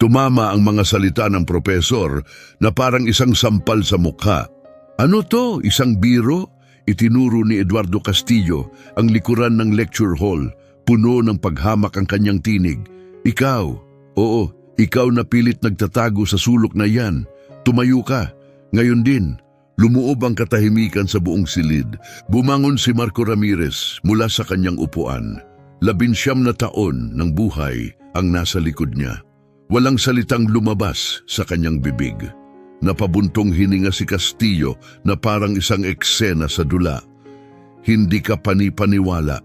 Tumama ang mga salita ng propesor na parang isang sampal sa mukha. Ano to? Isang biro? Itinuro ni Eduardo Castillo ang likuran ng lecture hall. Puno ng paghamak ang kanyang tinig. Ikaw, oo, ikaw na pilit nagtatago sa sulok na yan. Tumayo ka. Ngayon din, lumuob ang katahimikan sa buong silid. Bumangon si Marco Ramirez mula sa kanyang upuan. 19 na taon ng buhay ang nasa likod niya. Walang salitang lumabas sa kanyang bibig. Napabuntong hininga si Castillo na parang isang eksena sa dula. Hindi ka panipaniwala.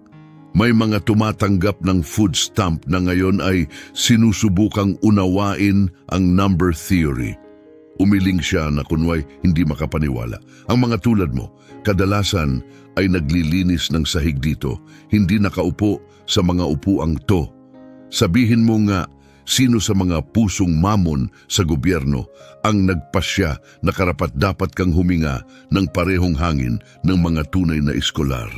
May mga tumatanggap ng food stamp na ngayon ay sinusubukang unawain ang number theory. Umiling siya na kunway hindi makapaniwala. Ang mga tulad mo, kadalasan ay naglilinis ng sahig dito, hindi nakaupo sa mga upuang to. Sabihin mo nga, sino sa mga pusong mamon sa gobyerno ang nagpasya na karapat-dapat kang huminga ng parehong hangin ng mga tunay na eskolar?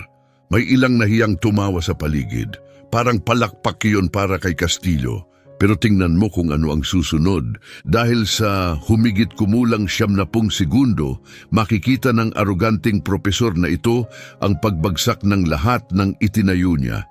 May ilang nahiyang tumawa sa paligid. Parang palakpak yun para kay Castillo. Pero tingnan mo kung ano ang susunod. Dahil sa humigit kumulang 70 segundo, makikita ng aroganting propesor na ito ang pagbagsak ng lahat ng itinayo niya.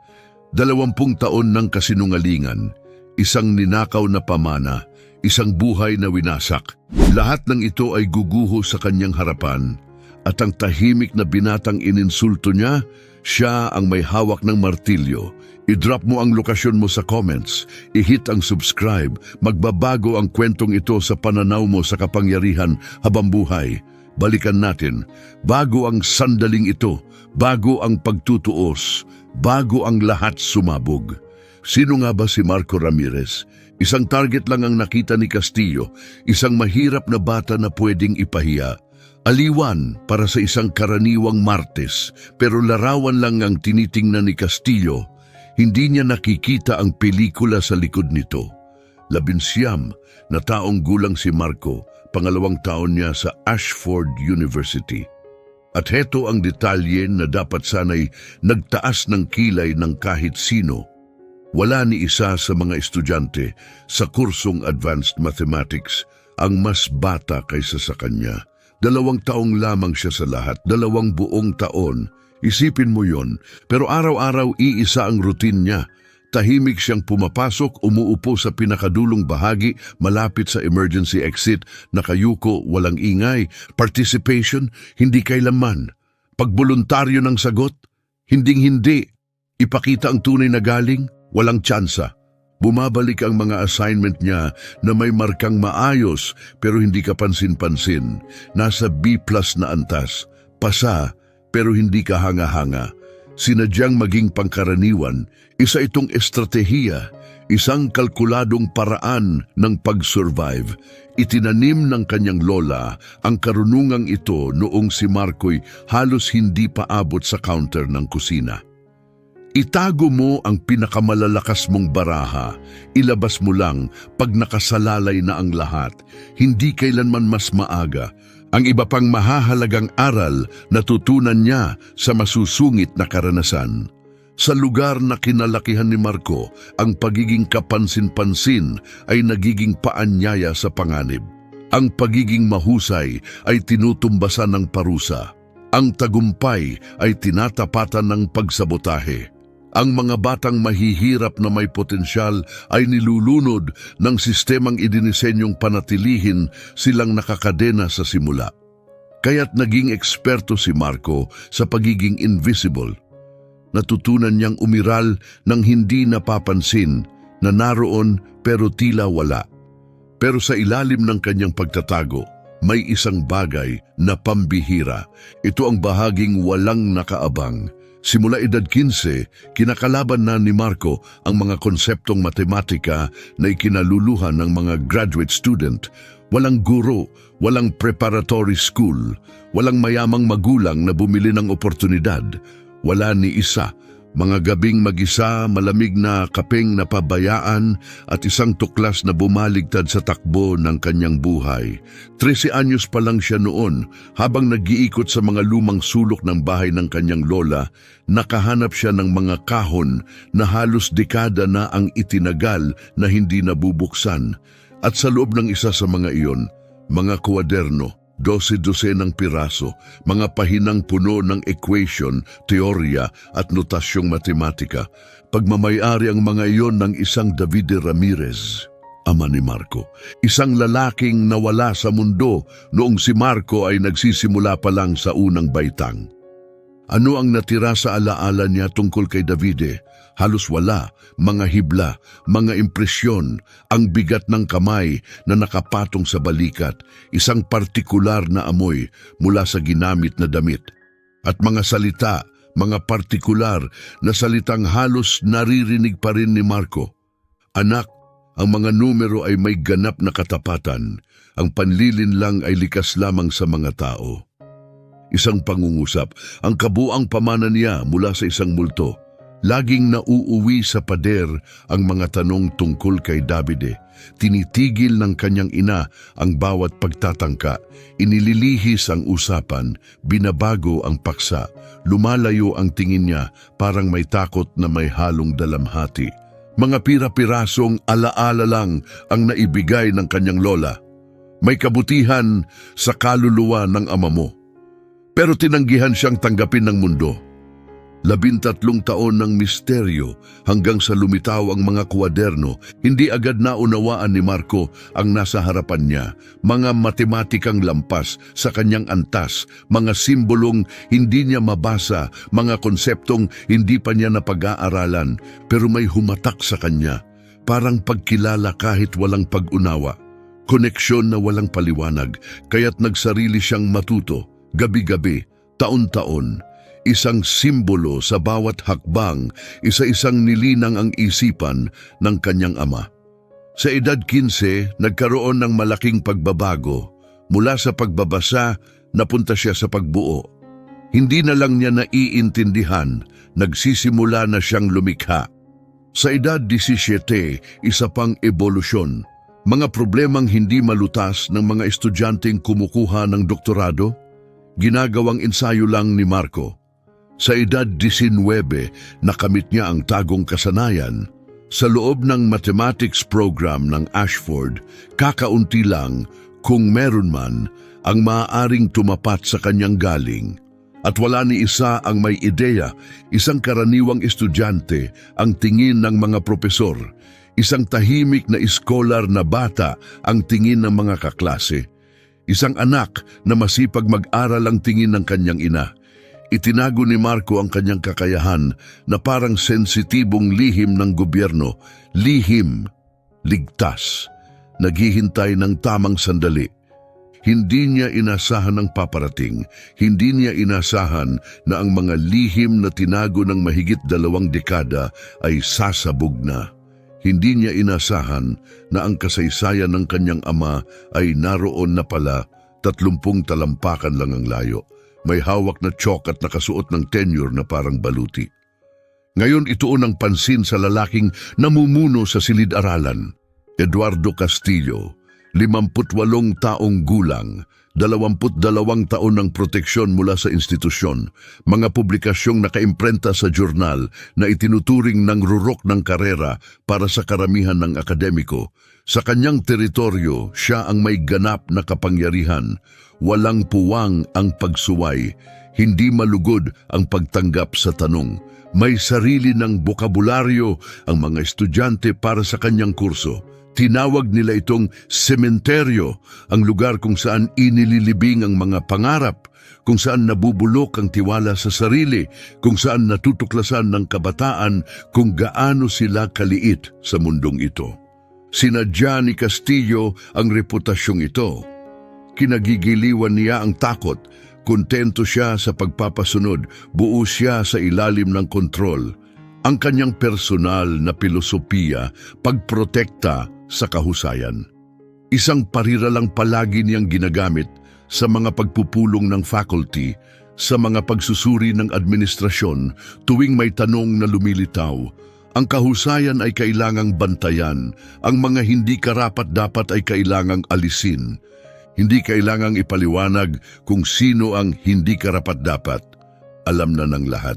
20 taon ng kasinungalingan, isang ninakaw na pamana, isang buhay na winasak. Lahat ng ito ay guguho sa kanyang harapan. At ang tahimik na binatang ininsulto niya, siya ang may hawak ng martilyo. I-drop mo ang lokasyon mo sa comments, i-hit ang subscribe, magbabago ang kwentong ito sa pananaw mo sa kapangyarihan habang buhay. Balikan natin, bago ang sandaling ito, bago ang pagtutuos, bago ang lahat sumabog. Sino nga ba si Marco Ramirez? Isang target lang ang nakita ni Castillo, isang mahirap na bata na pwedeng ipahiya. Aliwan para sa isang karaniwang Martes, pero larawan lang ang tinitingnan ni Castillo. Hindi niya nakikita ang pelikula sa likod nito. 19 na taong gulang si Marco, pangalawang taon niya sa Ashford University. At heto ang detalye na dapat sana'y nagtaas ng kilay ng kahit sino. Wala ni isa sa mga estudyante sa kursong Advanced Mathematics ang mas bata kaysa sa kanya. 2 taong lamang siya sa lahat, 2 buong taon. Isipin mo yon, pero araw-araw iisa ang routine niya. Tahimik siyang pumapasok, umuupo sa pinakadulong bahagi, malapit sa emergency exit, nakayuko, walang ingay. Participation, hindi kailanman. Pagboluntaryo ng sagot, hinding-hindi. Ipakita ang tunay na galing, walang tsansa. Bumabalik ang mga assignment niya na may markang maayos pero hindi kapansin-pansin. Nasa B+ na antas. Pasa pero hindi ka hanga-hanga. Sinadyang maging pangkaraniwan, isa itong estratehiya, isang kalkuladong paraan ng pag-survive. Itinanim ng kanyang lola ang karunungang ito noong si Marco'y halos hindi pa abot sa counter ng kusina. Itago mo ang pinakamalalakas mong baraha. Ilabas mo lang pag nakasalalay na ang lahat. Hindi kailanman mas maaga. Ang iba pang mahahalagang aral natutunan niya sa masusungit na karanasan. Sa lugar na kinalakihan ni Marco, ang pagiging kapansin-pansin ay nagiging paanyaya sa panganib. Ang pagiging mahusay ay tinutumbasan ng parusa. Ang tagumpay ay tinatapatan ng pagsabotahe. Ang mga batang mahihirap na may potensyal ay nilulunod ng sistemang idinisenyong panatilihin silang nakakadena sa simula. Kaya't naging eksperto si Marco sa pagiging invisible. Natutunan niyang umiral ng hindi napapansin, na naroon pero tila wala. Pero sa ilalim ng kanyang pagtatago, may isang bagay na pambihira. Ito ang bahaging walang nakaabang. Simula edad 15, kinakalaban na ni Marco ang mga konseptong matematika na ikinaluluhan ng mga graduate student. Walang guro, walang preparatory school, walang mayamang magulang na bumili ng oportunidad. Wala ni isa. Mga gabing mag-isa, malamig na kapeng napabayaan at isang tuklas na bumaligtad sa takbo ng kanyang buhay. 13 anyos pa lang siya noon habang nag-iikot sa mga lumang sulok ng bahay ng kanyang lola, nakahanap siya ng mga kahon na halos dekada na ang itinagal na hindi nabubuksan. At sa loob ng isa sa mga iyon, mga kwaderno, 12 ng piraso, mga pahinang puno ng equation, teorya at notasyong matematika. Pagmamayari ang mga iyon ng isang Davide Ramirez, ama ni Marco. Isang lalaking nawala sa mundo noong si Marco ay nagsisimula pa lang sa unang baitang. Ano ang natira sa alaala niya tungkol kay Davide? Halos wala, mga hibla, mga impresyon, ang bigat ng kamay na nakapatong sa balikat, isang partikular na amoy mula sa ginamit na damit. At mga salita, mga partikular na salitang halos naririnig pa rin ni Marco. Anak, ang mga numero ay may ganap na katapatan, ang panlilin lang ay likas lamang sa mga tao. Isang pangungusap, ang kabuang pamana niya mula sa isang multo. Laging nauuwi sa pader ang mga tanong tungkol kay Davide. Tinitigil ng kanyang ina ang bawat pagtatangka. Inililihis ang usapan, binabago ang paksa. Lumalayo ang tingin niya, parang may takot na may halong dalamhati. Mga pira-pirasong alaala lang ang naibigay ng kanyang lola. May kabutihan sa kaluluwa ng ama mo. Pero tinanggihan siyang tanggapin ng mundo. 13 taon ng misteryo hanggang sa lumitaw ang mga kwaderno, hindi agad naunawaan ni Marco ang nasa harapan niya, mga matematikang lampas sa kanyang antas, mga simbolong hindi niya mabasa, mga konseptong hindi pa niya napag-aaralan, pero may humatak sa kanya, parang pagkilala kahit walang pag-unawa, koneksyon na walang paliwanag, kaya't nagsarili siyang matuto, gabi-gabi, taon-taon. Isang simbolo sa bawat hakbang, isa-isang nilinang ang isipan ng kanyang ama. Sa edad 15, nagkaroon ng malaking pagbabago. Mula sa pagbabasa, napunta siya sa pagbuo. Hindi na lang niya naiintindihan, nagsisimula na siyang lumikha. Sa edad 17, isa pang ebolusyon. Mga problemang hindi malutas ng mga estudyanteng kumukuha ng doktorado, ginagawang ensayo lang ni Marco. Sa edad 19, nakamit niya ang tagong kasanayan. Sa loob ng mathematics program ng Ashford, kakaunti lang, kung meron man, ang maaaring tumapat sa kanyang galing. At wala ni isa ang may ideya, isang karaniwang estudyante, ang tingin ng mga propesor, isang tahimik na iskolar na bata ang tingin ng mga kaklase, isang anak na masipag mag-aral ang tingin ng kanyang ina. Itinago ni Marco ang kanyang kakayahan na parang sensitibong lihim ng gobyerno, lihim, ligtas, naghihintay ng tamang sandali. Hindi niya inasahan ang paparating, hindi niya inasahan na ang mga lihim na tinago ng mahigit 2 dekada ay sasabog na. Hindi niya inasahan na ang kasaysayan ng kanyang ama ay naroon na pala, 30 talampakan lang ang layo. May hawak na tsyok at nakasuot ng tenure na parang baluti. Ngayon ituon ang pansin sa lalaking namumuno sa silid-aralan. Eduardo Castillo, 58 taong gulang, 22 taon ng proteksyon mula sa institusyon, mga publikasyong nakaimprenta sa jurnal na itinuturing ng rurok ng karera para sa karamihan ng akademiko. Sa kanyang teritoryo, siya ang may ganap na kapangyarihan. Walang puwang ang pagsuway, hindi malugod ang pagtanggap sa tanong. May sarili ng bokabularyo ang mga estudyante para sa kanyang kurso. Tinawag nila itong sementeryo, ang lugar kung saan inililibing ang mga pangarap, kung saan nabubulok ang tiwala sa sarili, kung saan natutuklasan ng kabataan kung gaano sila kaliit sa mundong ito. Sinadya ni Castillo ang reputasyong ito. Kinagigiliwan niya ang takot, kontento siya sa pagpapasunod, buo siya sa ilalim ng kontrol. Ang kanyang personal na pilosopiya, pagprotekta sa kahusayan. Isang parira lang palagi niyang ginagamit sa mga pagpupulong ng faculty, sa mga pagsusuri ng administrasyon tuwing may tanong na lumilitaw. Ang kahusayan ay kailangang bantayan, ang mga hindi karapat-dapat ay kailangang alisin. Hindi kailangang ipaliwanag kung sino ang hindi karapat-dapat. Alam na ng lahat.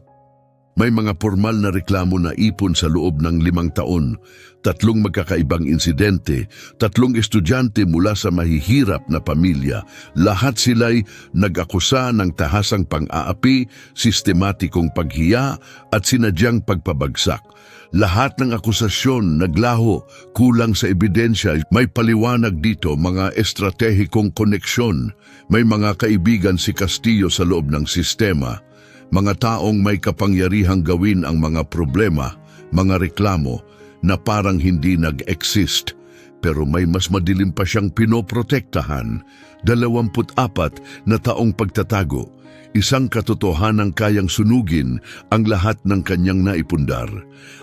May mga formal na reklamo na ipon sa loob ng 5 taon, 3 magkakaibang insidente, 3 estudyante mula sa mahihirap na pamilya. Lahat sila'y nag-akusa ng tahasang pang-aapi, sistematikong paghiya at sinadyang pagpabagsak. Lahat ng akusasyon naglaho, kulang sa ebidensya. May paliwanag dito, mga estratehikong koneksyon. May mga kaibigan si Castillo sa loob ng sistema. Mga taong may kapangyarihang gawin ang mga problema, mga reklamo na parang hindi nag-exist. Pero may mas madilim pa siyang pinoprotektahan, 24 na taong pagtatago. Isang katotohanang kayang sunugin ang lahat ng kanyang naipundar.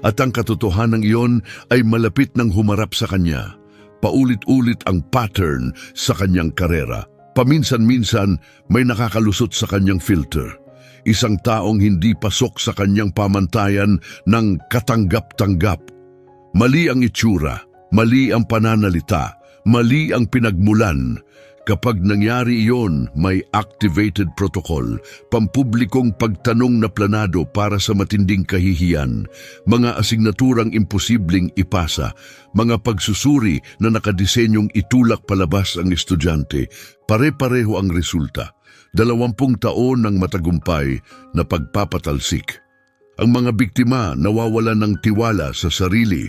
At ang katotohanang iyon ay malapit ng humarap sa kanya. Paulit-ulit ang pattern sa kanyang karera. Paminsan-minsan may nakakalusot sa kanyang filter. Isang taong hindi pasok sa kanyang pamantayan ng katanggap-tanggap. Mali ang itsura, mali ang pananalita, mali ang pinagmulan. Kapag nangyari iyon, may activated protocol, pampublikong pagtanong na planado para sa matinding kahihiyan, mga asignaturang imposibleng ipasa, mga pagsusuri na nakadisenyong itulak palabas ang estudyante. Pare-pareho ang resulta. 20 taon ng matagumpay na pagpapatalsik. Ang mga biktima nawawalan ng tiwala sa sarili,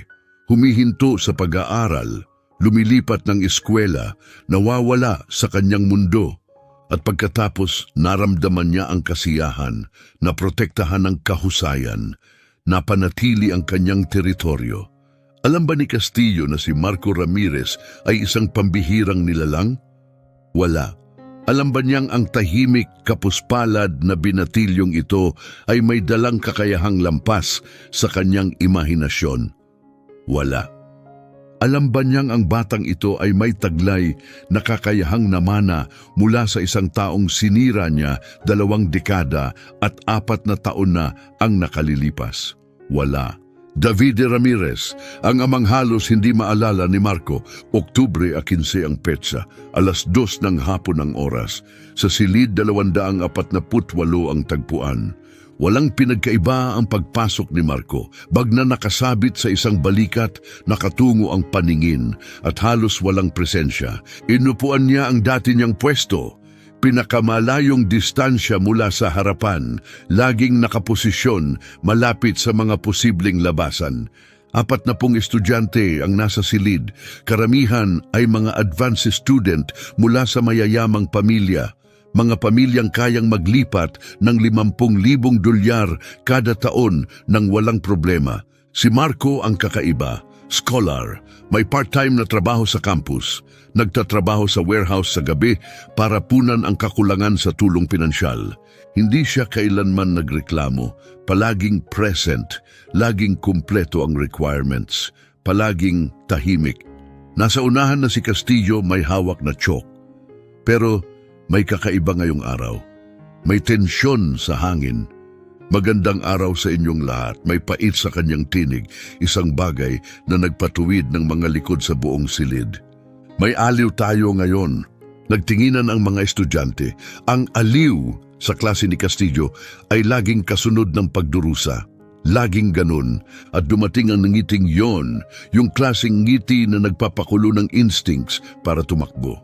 humihinto sa pag-aaral, lumilipat ng eskwela, nawawala sa kanyang mundo. At pagkatapos naramdaman niya ang kasiyahan, naprotektahan ng kahusayan, napanatili ang kanyang teritoryo. Alam ba ni Castillo na si Marco Ramirez ay isang pambihirang nilalang? Wala. Alam ba niyang ang tahimik, kapuspalad na binatilyong ito ay may dalang kakayahang lampas sa kanyang imahinasyon? Wala. Alam ba niyang ang batang ito ay may taglay na kakayahang namana mula sa isang taong sinira niya 2 dekada at 4 na taon na ang nakalilipas? Wala. Davide Ramirez, ang amang halos hindi maalala ni Marco. Oktubre 15 ang petsa, 2:00 ng hapon ang oras. Sa silid 248 ang tagpuan. Walang pinagkaiba ang pagpasok ni Marco. Bag na nakasabit sa isang balikat, nakatungo ang paningin at halos walang presensya. Inupuan niya ang dati niyang pwesto. Pinakamalayong distansya mula sa harapan, laging nakaposisyon malapit sa mga posibleng labasan. 40 estudyante ang nasa silid, karamihan ay mga advanced student mula sa mayayamang pamilya. Mga pamilyang kayang maglipat ng 50,000 dolyar kada taon nang walang problema. Si Marco ang kakaiba, scholar, may part-time na trabaho sa campus. Nagtatrabaho sa warehouse sa gabi para punan ang kakulangan sa tulong pinansyal. Hindi siya kailanman nagreklamo, palaging present, laging kumpleto ang requirements, palaging tahimik. Nasa unahan na si Castillo, may hawak na chalk. Pero may kakaiba ngayong araw. May tensyon sa hangin. Magandang araw sa inyong lahat. May pait sa kanyang tinig, isang bagay na nagpatuwid ng mga likod sa buong silid. May aliw tayo ngayon. Nagtinginan ang mga estudyante. Ang aliw sa klase ni Castillo ay laging kasunod ng pagdurusa. Laging ganun. At dumating ang ngiting yon, yung klaseng ngiti na nagpapakulo ng instincts para tumakbo.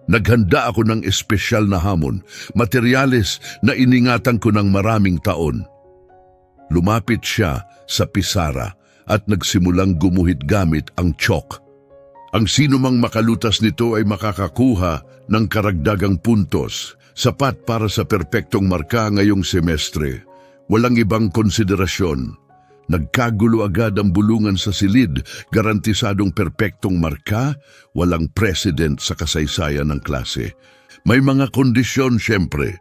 Naghanda ako ng espesyal na hamon, materyales na iningatan ko ng maraming taon. Lumapit siya sa pisara at nagsimulang gumuhit gamit ang chalk. Ang sino mang makalutas nito ay makakakuha ng karagdagang puntos, sapat para sa perpektong marka ngayong semestre. Walang ibang konsiderasyon. Nagkagulo agad ang bulungan sa silid, garantisadong perpektong marka, walang president sa kasaysayan ng klase. May mga kondisyon siyempre.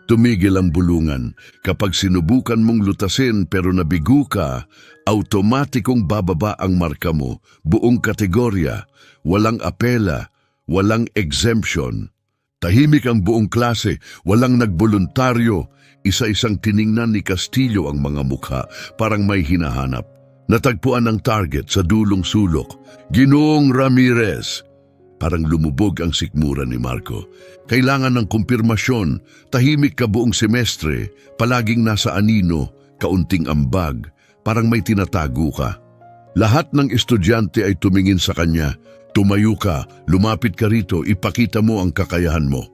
Tumigil ang bulungan. Kapag sinubukan mong lutasin pero nabigo ka, automatikong bababa ang marka mo. Buong kategorya, walang apela, walang exemption. Tahimik ang buong klase, walang nagboluntaryo. Isa-isang tiningnan ni Castillo ang mga mukha, parang may hinahanap. Natagpuan ang target sa dulong sulok. Ginoong Ramirez. Parang lumubog ang sikmura ni Marco. Kailangan ng kumpirmasyon. Tahimik ka buong semestre, palaging nasa anino. kaunting ambag, parang may tinatago ka. Lahat ng estudyante ay tumingin sa kanya. Tumayo ka, lumapit ka rito, ipakita mo ang kakayahan mo.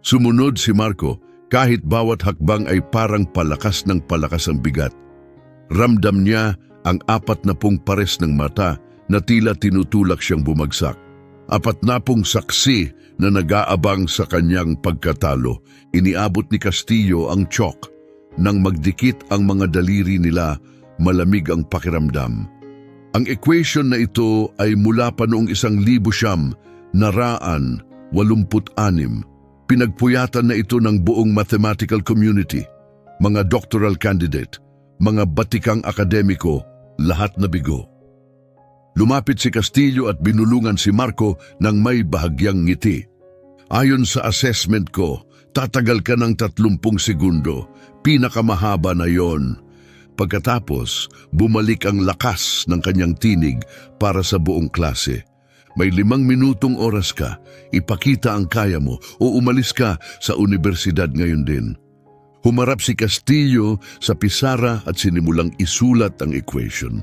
Sumunod si Marco, kahit bawat hakbang ay parang palakas ng palakas ang bigat. Ramdam niya ang 40 pares ng mata na tila tinutulak siyang bumagsak. 40 saksi na nag-aabang sa kanyang pagkatalo. Iniabot ni Castillo ang chalk. Nang magdikit ang mga daliri nila, malamig ang pakiramdam. Ang equation na ito ay mula pa noong 1986. Pinagpuyatan na ito ng buong mathematical community, mga doctoral candidate, mga batikang akademiko, lahat na bigo. Lumapit si Castillo at binulungan si Marco ng may bahagyang ngiti. Ayon sa assessment ko, tatagal ka ng 30 segundo, pinakamahaba na yon. Pagkatapos, bumalik ang lakas ng kanyang tinig para sa buong klase. May 5 minutong oras ka, ipakita ang kaya mo o umalis ka sa universidad ngayon din. Humarap si Castillo sa pisara at sinimulang isulat ang equation.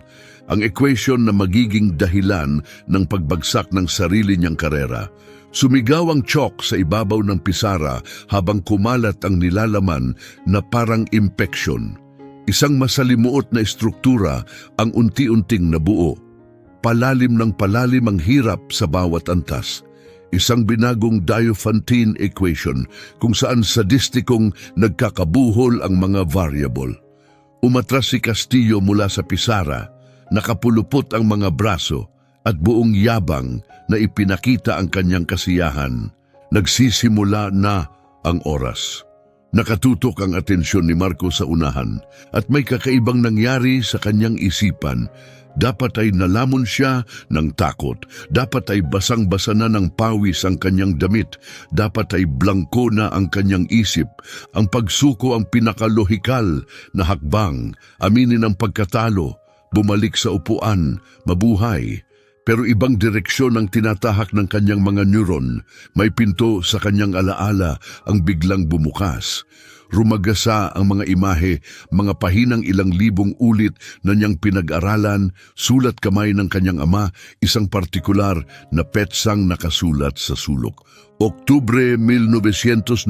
Ang equation na magiging dahilan ng pagbagsak ng sarili niyang karera. Sumigaw ang chalk sa ibabaw ng pisara habang kumalat ang nilalaman na parang impeksyon. Isang masalimuot na estruktura ang unti-unting nabuo. Palalim ng palalim ang hirap sa bawat antas. Isang binagong Diophantine equation kung saan sadistikong nagkakabuhol ang mga variable. Umatras si Castillo mula sa pisara, nakapulupot ang mga braso at buong yabang na ipinakita ang kanyang kasiyahan. Nagsisimula na ang oras. Nakatutok ang atensyon ni Marco sa unahan at may kakaibang nangyari sa kanyang isipan. Dapat ay nalamon siya ng takot. Dapat ay basang-basa na ng pawis ang kanyang damit. Dapat ay blangko na ang kanyang isip. Ang pagsuko ang pinakalohikal na hakbang. Aminin ang pagkatalo. Bumalik sa upuan. Mabuhay. Pero ibang direksyon ang tinatahak ng kanyang mga neuron. May pinto sa kanyang alaala ang biglang bumukas. Rumagasa ang mga imahe, mga pahinang 1,000 ulit na niyang pinag-aralan, sulat kamay ng kanyang ama, isang partikular na petsang nakasulat sa sulok. Oktubre 1994,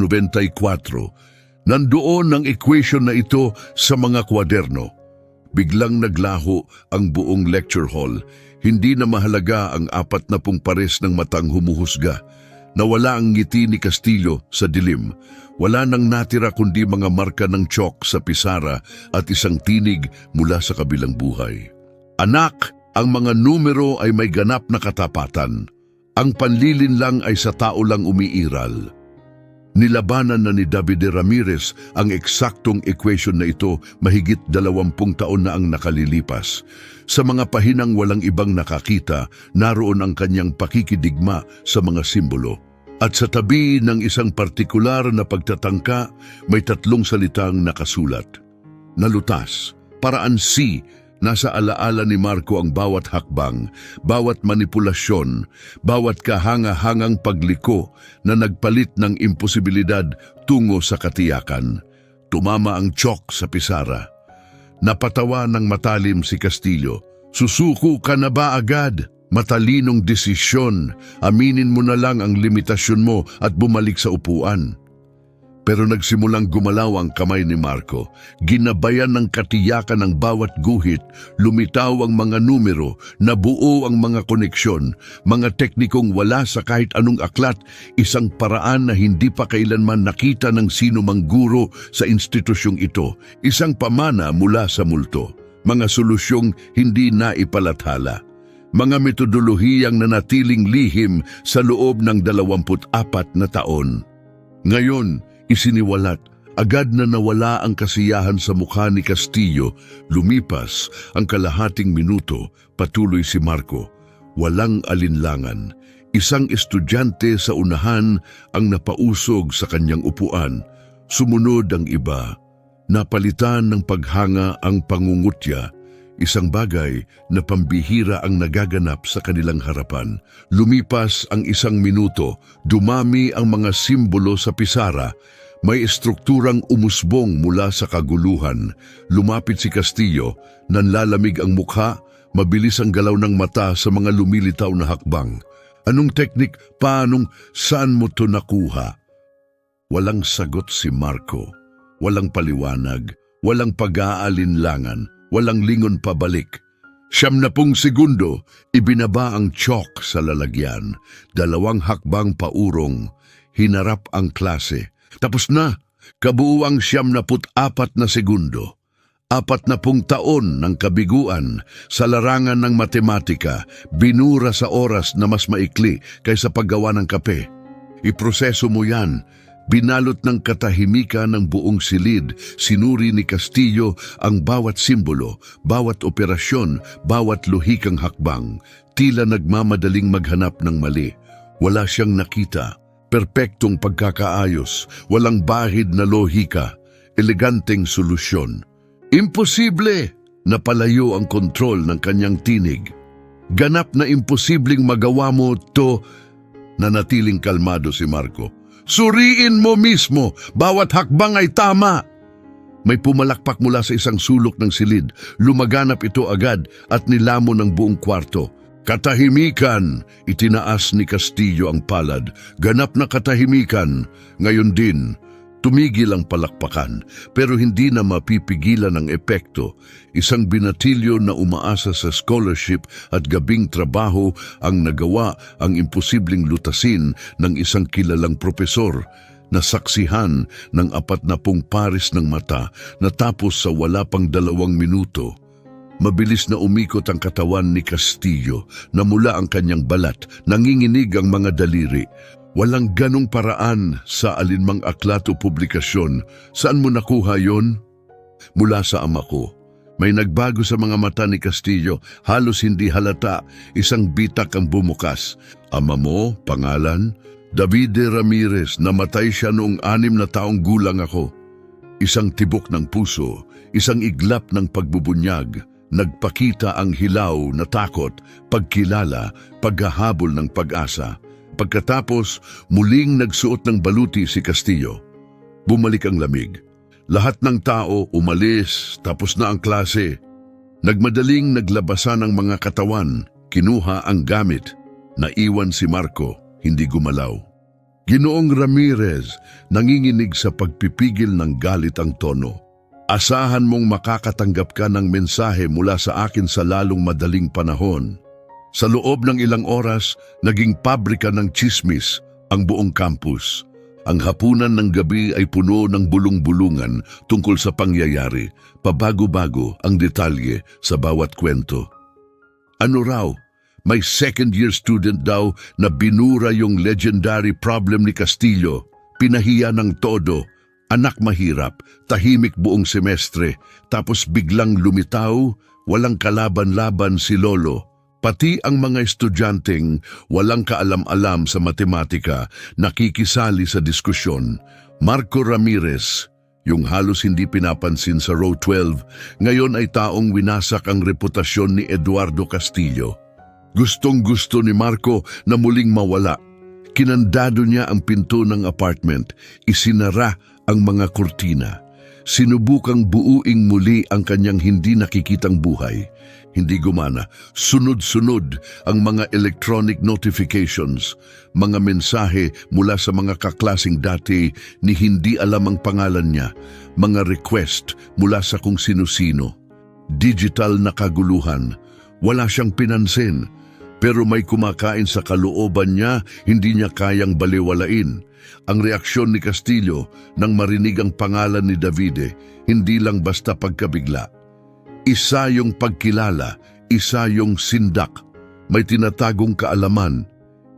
nandoon ang equation na ito sa mga kwaderno. Biglang naglaho ang buong lecture hall. Hindi na mahalaga ang 40 pares ng matang humuhusga. Nawala ang ngiti ni Castillo sa dilim. Wala nang natira kundi mga marka ng chalk sa pisara at isang tinig mula sa kabilang buhay. Anak, ang mga numero ay may ganap na katapatan. Ang panlilin lang ay sa tao lang umiiral. Nilabanan na ni David Ramirez ang eksaktong equation na ito mahigit 20 taon na ang nakalilipas. Sa mga pahinang walang ibang nakakita, naroon ang kanyang pakikidigma sa mga simbolo. At sa tabi ng isang partikular na pagtatangka, may 3 salitang nakasulat. Nalutas, paraan C. Nasa alaala ni Marco ang bawat hakbang, bawat manipulasyon, bawat kahanga-hangang pagliko na nagpalit ng imposibilidad tungo sa katiyakan. Tumama ang chalk sa pisara. Napatawa ng matalim si Castillo. Susuko ka na ba agad? Matalinong desisyon, aminin mo na lang ang limitasyon mo at bumalik sa upuan. Pero nagsimulang gumalaw ang kamay ni Marco. Ginabayan ng katiyakan ng bawat guhit, lumitaw ang mga numero, nabuo ang mga koneksyon, mga teknikong wala sa kahit anong aklat, isang paraan na hindi pa kailanman nakita ng sino mang guro sa institusyong ito, isang pamana mula sa multo, mga solusyong hindi na ipalathala. Mga metodolohiyang nanatiling lihim sa loob ng 24 na taon. Ngayon, isiniwalat, agad na nawala ang kasiyahan sa mukha ni Castillo. Lumipas ang kalahating minuto, patuloy si Marco. Walang alinlangan. Isang estudyante sa unahan ang napausog sa kanyang upuan. Sumunod ang iba. Napalitan ng paghanga ang pangungutya. Isang bagay na pambihira ang nagaganap sa kanilang harapan. Lumipas ang 1 minuto, dumami ang mga simbolo sa pisara. May estrukturang umusbong mula sa kaguluhan. Lumapit si Castillo, nanlalamig ang mukha, mabilis ang galaw ng mata sa mga lumilitaw na hakbang. Anong teknik? Paanong? Saan mo to nakuha? Walang sagot si Marco. Walang paliwanag. Walang pag-aalinlangan. Walang lingon pabalik. 70 segundo, ibinaba ang chalk sa lalagyan. 2 hakbang paurong, hinarap ang klase. Tapos na, kabuuang 74 na segundo. 40 taon ng kabiguan sa larangan ng matematika, binura sa oras na mas maikli kaysa paggawa ng kape. Iproseso mo yan. Binalot ng katahimikan ng buong silid, sinuri ni Castillo ang bawat simbolo, bawat operasyon, bawat luhikang hakbang. Tila nagmamadaling maghanap ng mali. Wala siyang nakita. Perpektong pagkakaayos, walang bahid na lohika, eleganteng solusyon. Imposible! Napalayo ang kontrol ng kanyang tinig. Ganap na imposibleng magawa mo to. Nanatiling kalmado si Marco. Suriin mo mismo, bawat hakbang ay tama. May pumalakpak mula sa isang sulok ng silid. Lumaganap ito agad at nilamon ng buong kwarto. Katahimikan! Itinaas ni Castillo ang palad. Ganap na katahimikan. Ngayon din, tumigil ang palakpakan, pero hindi na mapipigilan ang epekto. Isang binatilyo na umaasa sa scholarship at gabing trabaho ang nagawa ang imposibleng lutasin ng isang kilalang propesor. Nasaksihan ng 40 pares ng mata natapos sa wala pang 2 minuto. Mabilis na umikot ang katawan ni Castillo, namula ang kanyang balat, nanginginig ang mga daliri. Walang ganong paraan sa alinmang aklat o publikasyon. Saan mo nakuha yon? Mula sa ama ko. May nagbago sa mga mata ni Castillo, halos hindi halata, isang bitak ang bumukas. Ama mo, pangalan? Davide Ramirez, namatay siya noong 6 na taong gulang ako. Isang tibok ng puso, isang iglap ng pagbubunyag, nagpakita ang hilaw na takot, pagkilala, paghahabol ng pag-asa. Pagkatapos, muling nagsuot ng baluti si Castillo. Bumalik ang lamig. Lahat ng tao umalis, tapos na ang klase. Nagmadaling naglabasan ang mga katawan, kinuha ang gamit. Naiwan si Marco, hindi gumalaw. Ginoong Ramirez, nanginginig sa pagpipigil ng galit ang tono. Asahan mong makakatanggap ka ng mensahe mula sa akin sa lalong madaling panahon. Sa loob ng ilang oras, naging pabrika ng tsismis ang buong campus. Ang hapunan ng gabi ay puno ng bulong-bulungan tungkol sa pangyayari, pabago-bago ang detalye sa bawat kwento. Ano raw? May second-year student daw na binura yung legendary problem ni Castillo. Pinahiya ng todo, anak mahirap, tahimik buong semestre, tapos biglang lumitaw, walang kalaban-laban si Lolo. Pati ang mga estudyanteng walang kaalam-alam sa matematika nakikisali sa diskusyon. Marco Ramirez, yung halos hindi pinapansin sa row 12, ngayon ay taong winasak ang reputasyon ni Eduardo Castillo. Gustong-gusto ni Marco na muling mawala. Kinandado niya ang pinto ng apartment, isinara ang mga kurtina. Sinubukang buuing muli ang kanyang hindi nakikitang buhay. Hindi gumana. Sunod-sunod ang mga electronic notifications, mga mensahe mula sa mga kaklasing dati ni hindi alam ang pangalan niya, mga request mula sa kung sino-sino. Digital na kaguluhan. Wala siyang pinansin, pero may kumakain sa kalooban niya, hindi niya kayang baliwalain. Ang reaksyon ni Castillo nang marinig ang pangalan ni Davide, hindi lang basta pagkabigla. Isa yung pagkilala, isa yung sindak. May tinatagong kaalaman,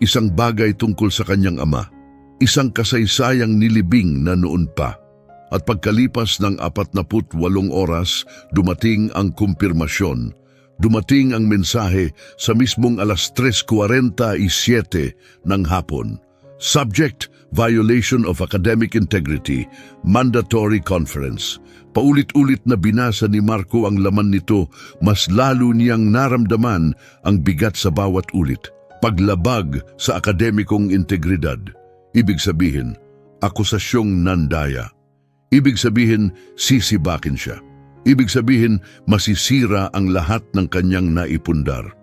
isang bagay tungkol sa kanyang ama, isang kasaysayang nilibing na noon pa. At pagkalipas ng 48 oras, dumating ang kumpirmasyon. Dumating ang mensahe sa mismong alas 3:47 ng hapon. Subject, Violation of Academic Integrity, Mandatory Conference. Paulit-ulit na binasa ni Marco ang laman nito, mas lalo niyang naramdaman ang bigat sa bawat ulit. Paglabag sa akademikong integridad. Ibig sabihin, akusasyong nandaya. Ibig sabihin, sisibakin siya. Ibig sabihin, masisira ang lahat ng kanyang naipundar.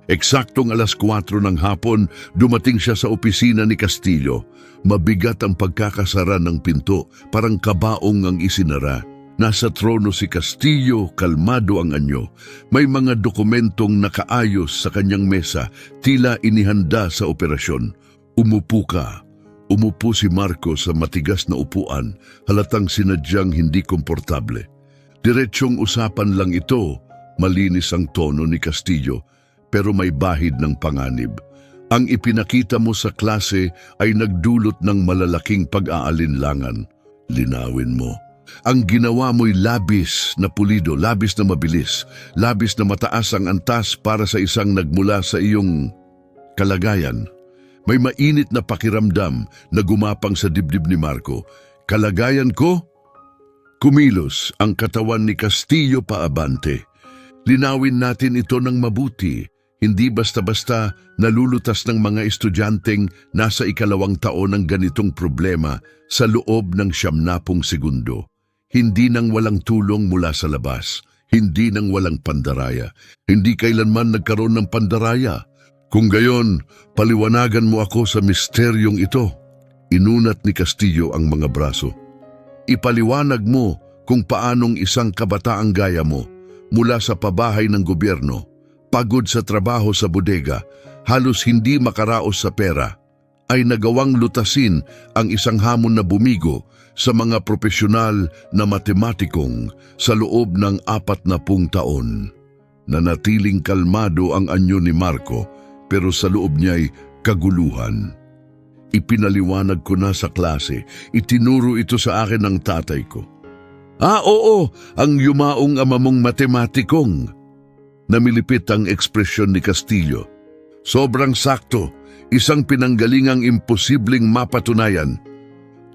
Eksaktong alas 4 ng hapon, dumating siya sa opisina ni Castillo. Mabigat ang pagkakasara ng pinto, parang kabaong ang isinara. Nasa trono si Castillo, kalmado ang anyo. May mga dokumentong nakaayos sa kanyang mesa, tila inihanda sa operasyon. Umupo ka. Umupo si Marco sa matigas na upuan, halatang sinadyang hindi komportable. Diretsyong usapan lang ito, malinis ang tono ni Castillo, pero may bahid ng panganib. Ang ipinakita mo sa klase ay nagdulot ng malalaking pag-aalinlangan. Linawin mo. Ang ginawa mo'y labis na pulido, labis na mabilis, labis na mataas ang antas para sa isang nagmula sa iyong kalagayan. May mainit na pakiramdam na gumapang sa dibdib ni Marco. Kalagayan ko? Kumilos ang katawan ni Castillo paabante. Linawin natin ito ng mabuti. Hindi basta-basta nalulutas ng mga estudyanteng nasa 2nd taon ng ganitong problema sa loob ng 90 segundo. Hindi nang walang tulong mula sa labas. Hindi nang walang pandaraya. Hindi kailanman nagkaroon ng pandaraya. Kung gayon, paliwanagan mo ako sa misteryong ito. Inunat ni Castillo ang mga braso. Ipaliwanag mo kung paanong isang kabataang gaya mo mula sa pabahay ng gobyerno, pagod sa trabaho sa bodega, halos hindi makaraos sa pera, ay nagawang lutasin ang isang hamon na bumigo sa mga profesional na matematikong sa loob ng 40 taon. Nanatiling kalmado ang anyo ni Marco, pero sa loob niya'y kaguluhan. Ipinaliwanag ko na sa klase, itinuro ito sa akin ng tatay ko. Oo, ang yumaong ama mong matematikong. Namilipit ang ekspresyon ni Castillo. Sobrang sakto, isang pinanggalingang imposibleng mapatunayan.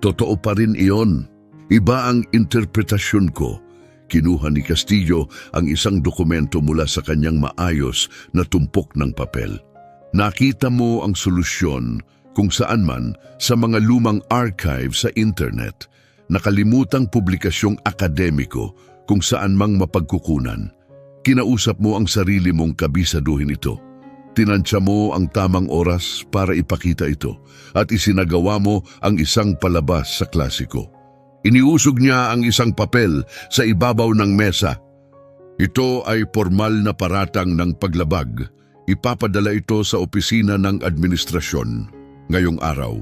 Totoo pa rin iyon. Iba ang interpretasyon ko. Kinuha ni Castillo ang isang dokumento mula sa kanyang maayos na tumpok ng papel. Nakita mo ang solusyon kung saan man sa mga lumang archive sa internet, nakalimutang publikasyong akademiko kung saan mang mapagkukunan. Kinausap mo ang sarili mong kabisaduhin ito. Tinansya mo ang tamang oras para ipakita ito at isinagawa mo ang isang palabas sa klasiko. Iniusog niya ang isang papel sa ibabaw ng mesa. Ito ay formal na paratang ng paglabag. Ipapadala ito sa opisina ng administrasyon ngayong araw.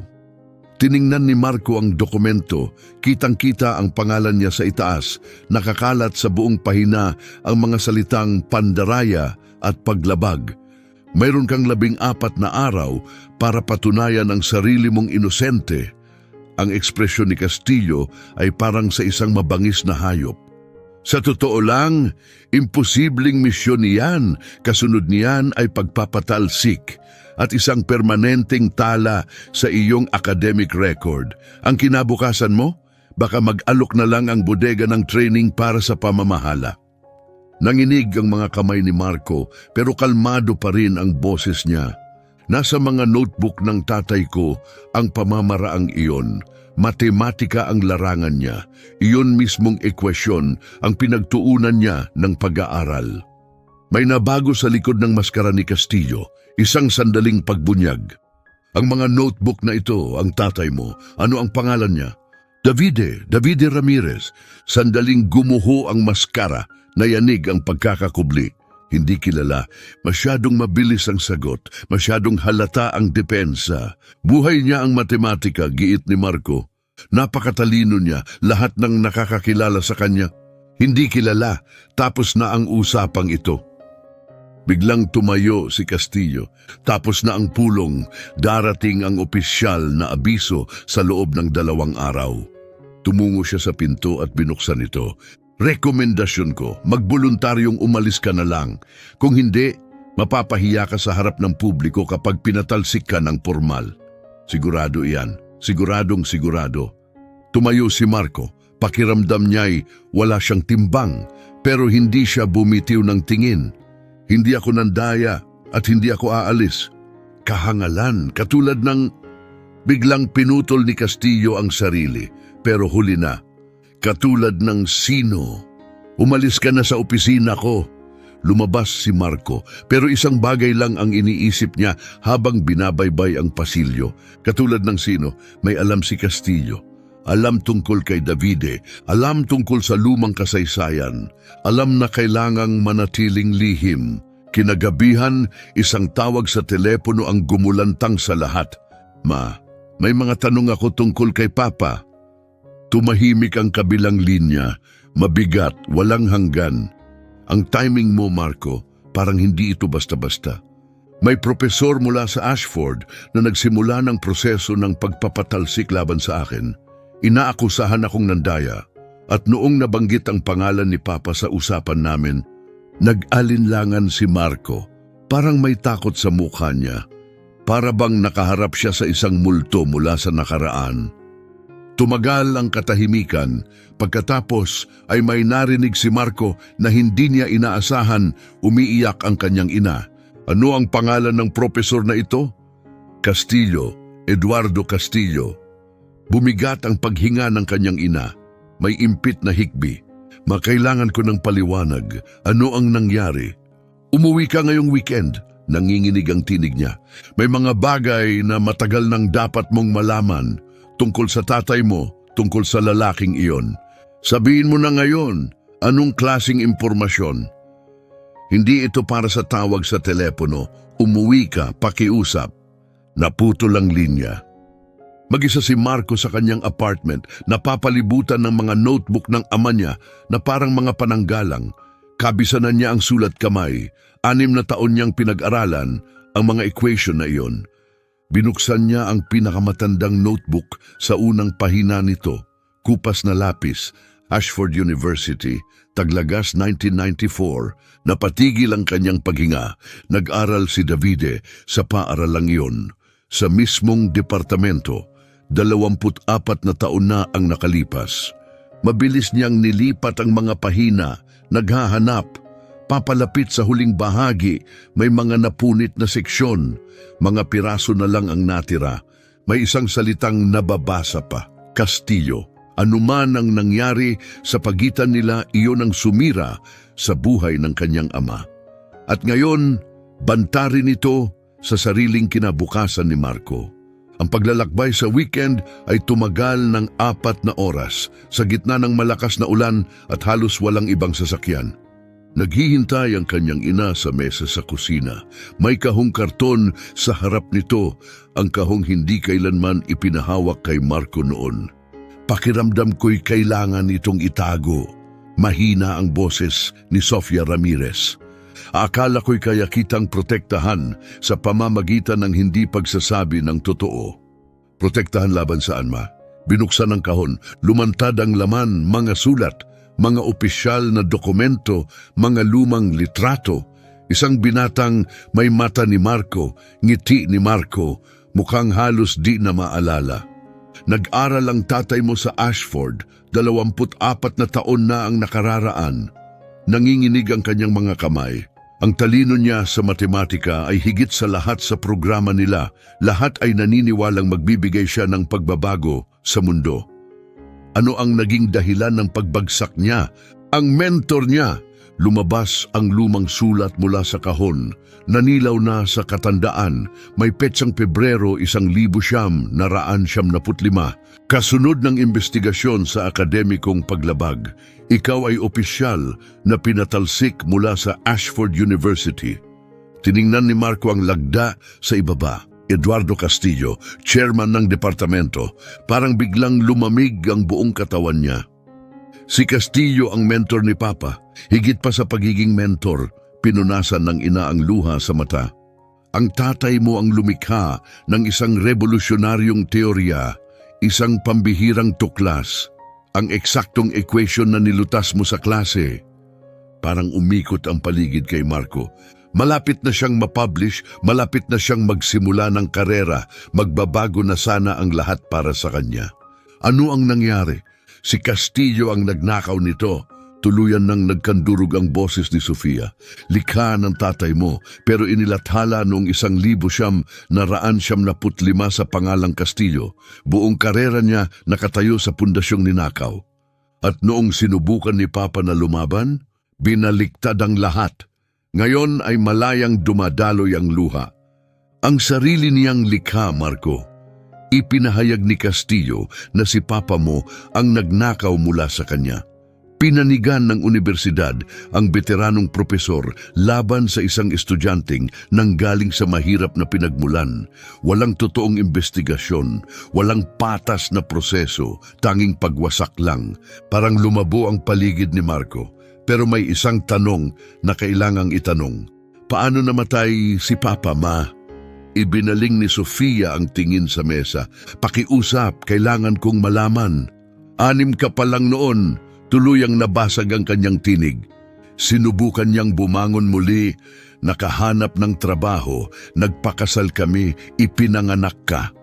Tiningnan ni Marco ang dokumento, kitang-kita ang pangalan niya sa itaas, nakakalat sa buong pahina ang mga salitang pandaraya at paglabag. Mayroon kang 14 na araw para patunayan ang sarili mong inosente. Ang ekspresyon ni Castillo ay parang sa isang mabangis na hayop. Sa totoo lang, imposibleng misyon niyan, kasunod niyan ay pagpapatalsik at isang permanenteng tala sa iyong academic record. Ang kinabukasan mo, baka mag-alok na lang ang bodega ng training para sa pamamahala. Nanginig ang mga kamay ni Marco pero kalmado pa rin ang boses niya. Nasa mga notebook ng tatay ko ang pamamaraang iyon. Matematika ang larangan niya. Iyon mismong ekwasyon ang pinagtuunan niya ng pag-aaral. May nabago sa likod ng maskara ni Castillo, isang sandaling pagbunyag. Ang mga notebook na ito, ang tatay mo, ano ang pangalan niya? Davide Ramirez. Sandaling gumuho ang maskara, nayanig ang pagkakakubli. Hindi kilala, masyadong mabilis ang sagot, masyadong halata ang depensa. Buhay niya ang matematika, giit ni Marco. Napakatalino niya, lahat ng nakakakilala sa kanya. Hindi kilala, tapos na ang usapang ito. Biglang tumayo si Castillo, tapos na ang pulong, darating ang opisyal na abiso sa loob ng 2 araw. Tumungo siya sa pinto at binuksan ito. Rekomendasyon ko, magboluntaryong umalis ka na lang. Kung hindi, mapapahiya ka sa harap ng publiko kapag pinatalsik ka ng formal. Sigurado iyan. Siguradong sigurado. Tumayo si Marco. Pakiramdam niya'y wala siyang timbang, pero hindi siya bumitiw ng tingin. Hindi ako nandaya at hindi ako aalis. Kahangalan, katulad ng biglang pinutol ni Castillo ang sarili, pero huli na. Katulad ng sino. Umalis ka na sa opisina ko. Lumabas si Marco, pero isang bagay lang ang iniisip niya habang binabaybay ang pasilyo. Katulad ng sino, may alam si Castillo. Alam tungkol kay Davide, alam tungkol sa lumang kasaysayan, alam na kailangang manatiling lihim. Kinagabihan, isang tawag sa telepono ang gumulantang sa lahat. Ma, may mga tanong ako tungkol kay Papa. Tumahimik ang kabilang linya, mabigat, walang hanggan. Ang timing mo, Marco, parang hindi ito basta-basta. May propesor mula sa Ashford na nagsimula ng proseso ng pagpapatalsik laban sa akin. Inaakusahan akong nandaya at noong nabanggit ang pangalan ni Papa sa usapan namin, nag-alinlangan si Marco. Parang may takot sa mukha niya. Para bang nakaharap siya sa isang multo mula sa nakaraan. Tumagal ang katahimikan. Pagkatapos ay may narinig si Marco na hindi niya inaasahan, umiiyak ang kanyang ina. Ano ang pangalan ng propesor na ito? Castillo, Eduardo Castillo. Bumigat ang paghinga ng kanyang ina. May impit na hikbi. Makailangan ko ng paliwanag. Ano ang nangyari? Umuwi ka ngayong weekend. Nanginginig ang tinig niya. May mga bagay na matagal nang dapat mong malaman tungkol sa tatay mo, tungkol sa lalaking iyon. Sabihin mo na ngayon, anong klaseng impormasyon? Hindi ito para sa tawag sa telepono. Umuwi ka, pakiusap. Naputol ang linya. Mag-isa si Marco sa kanyang apartment, napapalibutan ng mga notebook ng ama niya na parang mga pananggalang. Kabisanan niya ang sulat kamay. 6 na taon niyang pinag-aralan ang mga equation na iyon. Binuksan niya ang pinakamatandang notebook sa unang pahina nito. Kupas na lapis, Ashford University, Taglagas 1994. Napatigil ang kanyang paghinga. Nag-aral si Davide sa paaralang iyon. Sa mismong departamento, 24 na taon na ang nakalipas. Mabilis niyang nilipat ang mga pahina, naghahanap, papalapit sa huling bahagi, may mga napunit na seksyon, mga piraso na lang ang natira. May isang salitang nababasa pa, Castillo. Anuman ang nangyari sa pagitan nila, iyon ang sumira sa buhay ng kanyang ama. At ngayon, banta rin ito sa sariling kinabukasan ni Marco. Ang paglalakbay sa weekend ay tumagal ng 4 na oras sa gitna ng malakas na ulan at halos walang ibang sasakyan. Naghihintay ang kanyang ina sa mesa sa kusina. May kahong karton sa harap nito, ang kahong hindi kailanman ipinahawak kay Marco noon. Pakiramdam ko'y kailangan itong itago. Mahina ang boses ni Sofia Ramirez. Akala ko'y kaya kitang protektahan sa pamamagitan ng hindi pagsasabi ng totoo. Protektahan laban saan, ma? Binuksan ang kahon, lumantad ang laman, mga sulat, mga opisyal na dokumento, mga lumang litrato. Isang binatang may mata ni Marco, ngiti ni Marco, mukhang halos di na maalala. Nag-aral ang tatay mo sa Ashford, 24 na taon na ang nakararaan. Nanginginig ang kanyang mga kamay. Ang talino niya sa matematika ay higit sa lahat sa programa nila. Lahat ay naniniwalang magbibigay siya ng pagbabago sa mundo. Ano ang naging dahilan ng pagbagsak niya? Ang mentor niya. Lumabas ang lumang sulat mula sa kahon. Nanilaw na sa katandaan. May petsang Pebrero 1995. Kasunod ng investigasyon sa akademikong paglabag, ikaw ay opisyal na pinatalsik mula sa Ashford University. Tiningnan ni Marco ang lagda sa ibaba. Eduardo Castillo, chairman ng departamento, parang biglang lumamig ang buong katawan niya. Si Castillo ang mentor ni Papa. Higit pa sa pagiging mentor, pinunasan ng ina ang luha sa mata. Ang tatay mo ang lumikha ng isang revolusyonaryong teorya, isang pambihirang tuklas, ang eksaktong equation na nilutas mo sa klase. Parang umikot ang paligid kay Marco. Malapit na siyang mapublish, malapit na siyang magsimula ng karera, magbabago na sana ang lahat para sa kanya. Ano ang nangyari? Si Castillo ang nagnakaw nito. Tuluyan nang nagkandurog ang boses ni Sofia. Likha ng tatay mo, pero inilathala noong 1995 sa pangalang Castillo. Buong karera niya nakatayo sa pundasyong ninakaw. At noong sinubukan ni Papa na lumaban, binaliktad ang lahat. Ngayon ay malayang dumadaloy ang luha. Ang sarili niyang likha, Marco. Ipinahayag ni Castillo na si Papa mo ang nagnakaw mula sa kanya. Pinanigan ng unibersidad ang veteranong propesor laban sa isang estudyanteng nanggaling sa mahirap na pinagmulan. Walang totoong investigasyon, walang patas na proseso, tanging pagwasak lang. Parang lumabo ang paligid ni Marco. Pero may isang tanong na kailangang itanong. Paano namatay si Papa, Ma? Ibinaling ni Sofia ang tingin sa mesa. Pakiusap, kailangan kong malaman. 6 ka pa lang noon. Tuluyang nabasag ang kanyang tinig. Sinubukan niyang bumangon muli, nakahanap ng trabaho, nagpakasal kami, ipinanganak ka.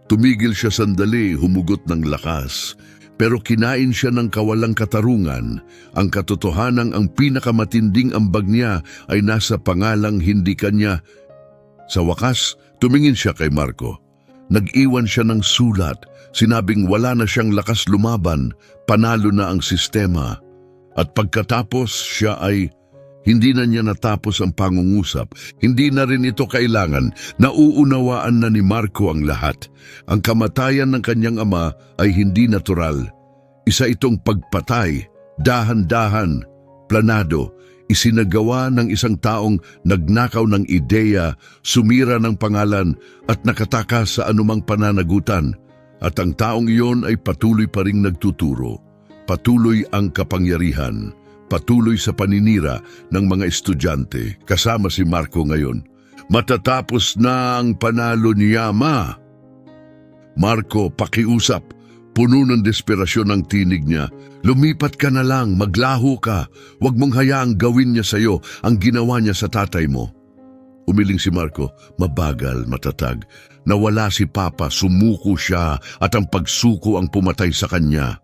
Tumigil siya sandali, humugot ng lakas. Pero kinain siya ng kawalang katarungan. Ang katotohanang ang pinakamatinding ambag niya ay nasa pangalang hindi kanya. Sa wakas, tumingin siya kay Marco. Nag-iwan siya ng sulat. Sinabing wala na siyang lakas lumaban, panalo na ang sistema. At pagkatapos siya ay hindi na niya natapos ang pangungusap. Hindi na rin ito kailangan. Nauunawaan na ni Marco ang lahat. Ang kamatayan ng kanyang ama ay hindi natural. Isa itong pagpatay, dahan-dahan, planado, isinagawa ng isang taong nagnakaw ng ideya, sumira ng pangalan at nakatakas sa anumang pananagutan. At ang taong iyon ay patuloy pa ring nagtuturo. Patuloy ang kapangyarihan, patuloy sa paninira ng mga estudyante, kasama si Marco ngayon. Matatapos na ang panalo niya, Ma. Marco, pakiusap. Puno ng desperasyon ang tinig niya. Lumipat ka na lang, maglaho ka. Huwag mong hayaang gawin niya sa'yo ang ginawa niya sa tatay mo. Umiling si Marco, mabagal, matatag. Nawala si Papa, sumuko siya at ang pagsuko ang pumatay sa kanya.